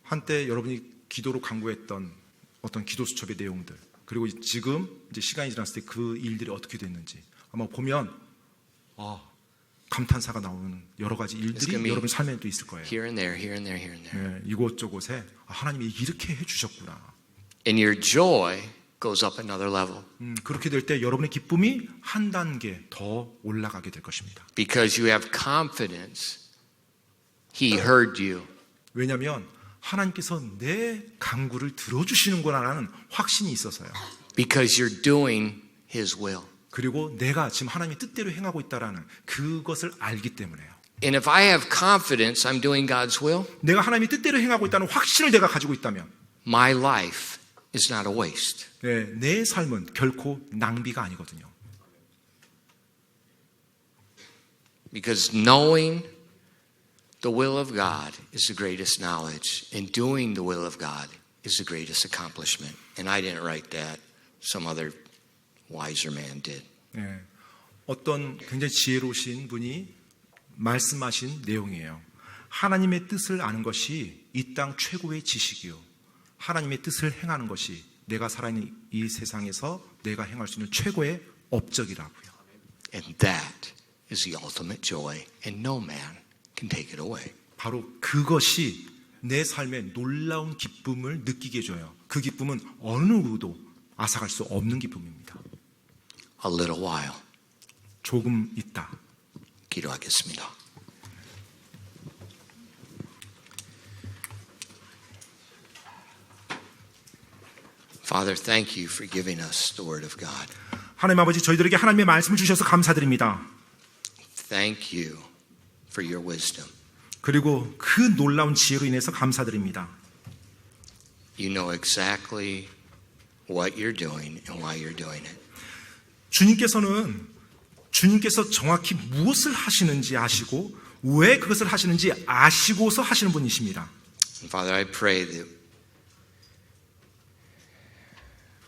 한때 여러분이 기도로 간구했던 어떤 기도 수첩의 내용들, 그리고 지금 이제 시간이 지났을 때 그 일들이 어떻게 됐는지 아마 보면 감탄사가 나오는 여러 가지 일들이 여러분 삶에도 있을 거예요.
Here and there, here and there, here and there.
네, 이곳저곳에 하나님이 이렇게 해주셨구나.
And your joy goes up another level.
그렇게 될 때 여러분의 기쁨이 한 단계 더 올라가게 될 것입니다.
Because you have confidence. He heard you.
왜냐하면 하나님께서 내 간구를 들어주시는구나라는 확신이 있어서요.
Because you're doing His will.
그리고 내가 지금 하나님의 뜻대로 행하고 있다라는 그것을 알기 때문에요.
And if I have confidence I'm doing God's will,
내가 하나님의 뜻대로 행하고 있다는 확신을 내가 가지고 있다면
my life is not a waste.
네, 내 삶은 결코 낭비가 아니거든요.
Because knowing the will of God is the greatest knowledge, and doing the will of God is the greatest accomplishment. And I didn't write that. Some other wiser man did.
네, 어떤 굉장히 지혜로우신 분이 말씀하신 내용이에요. 하나님의 뜻을 아는 것이 이 땅 최고의 지식이요. 하나님의 뜻을 행하는 것이 내가 살아있는 이 세상에서 내가 행할 수 있는 최고의 업적이라고요.
And that is the ultimate joy, and no man can take it away.
바로 그것이 내 삶에 놀라운 기쁨을 느끼게 해줘요. 그 기쁨은 어느 누구도 앗아갈 수 없는 기쁨입니다.
A little while.
조금 있다.
기도하겠습니다. Father, thank you for giving us the Word of God.
하나님 아버지, 저희들에게 하나님의 말씀을 주셔서 감사드립니다.
Thank you for your wisdom.
그리고 그 놀라운 지혜로 인해서 감사드립니다.
You know exactly what you're doing and why you're doing it.
주님께서 정확히 무엇을 하시는지 아시고 왜 그것을 하시는지 아시고서 하시는 분이십니다.
And Father, I pray that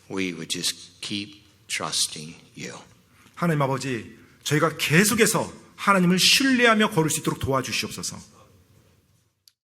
we would just keep trusting you.
하나님 아버지, 저희가 계속해서 하나님을 신뢰하며 걸을 수 있도록 도와주시옵소서.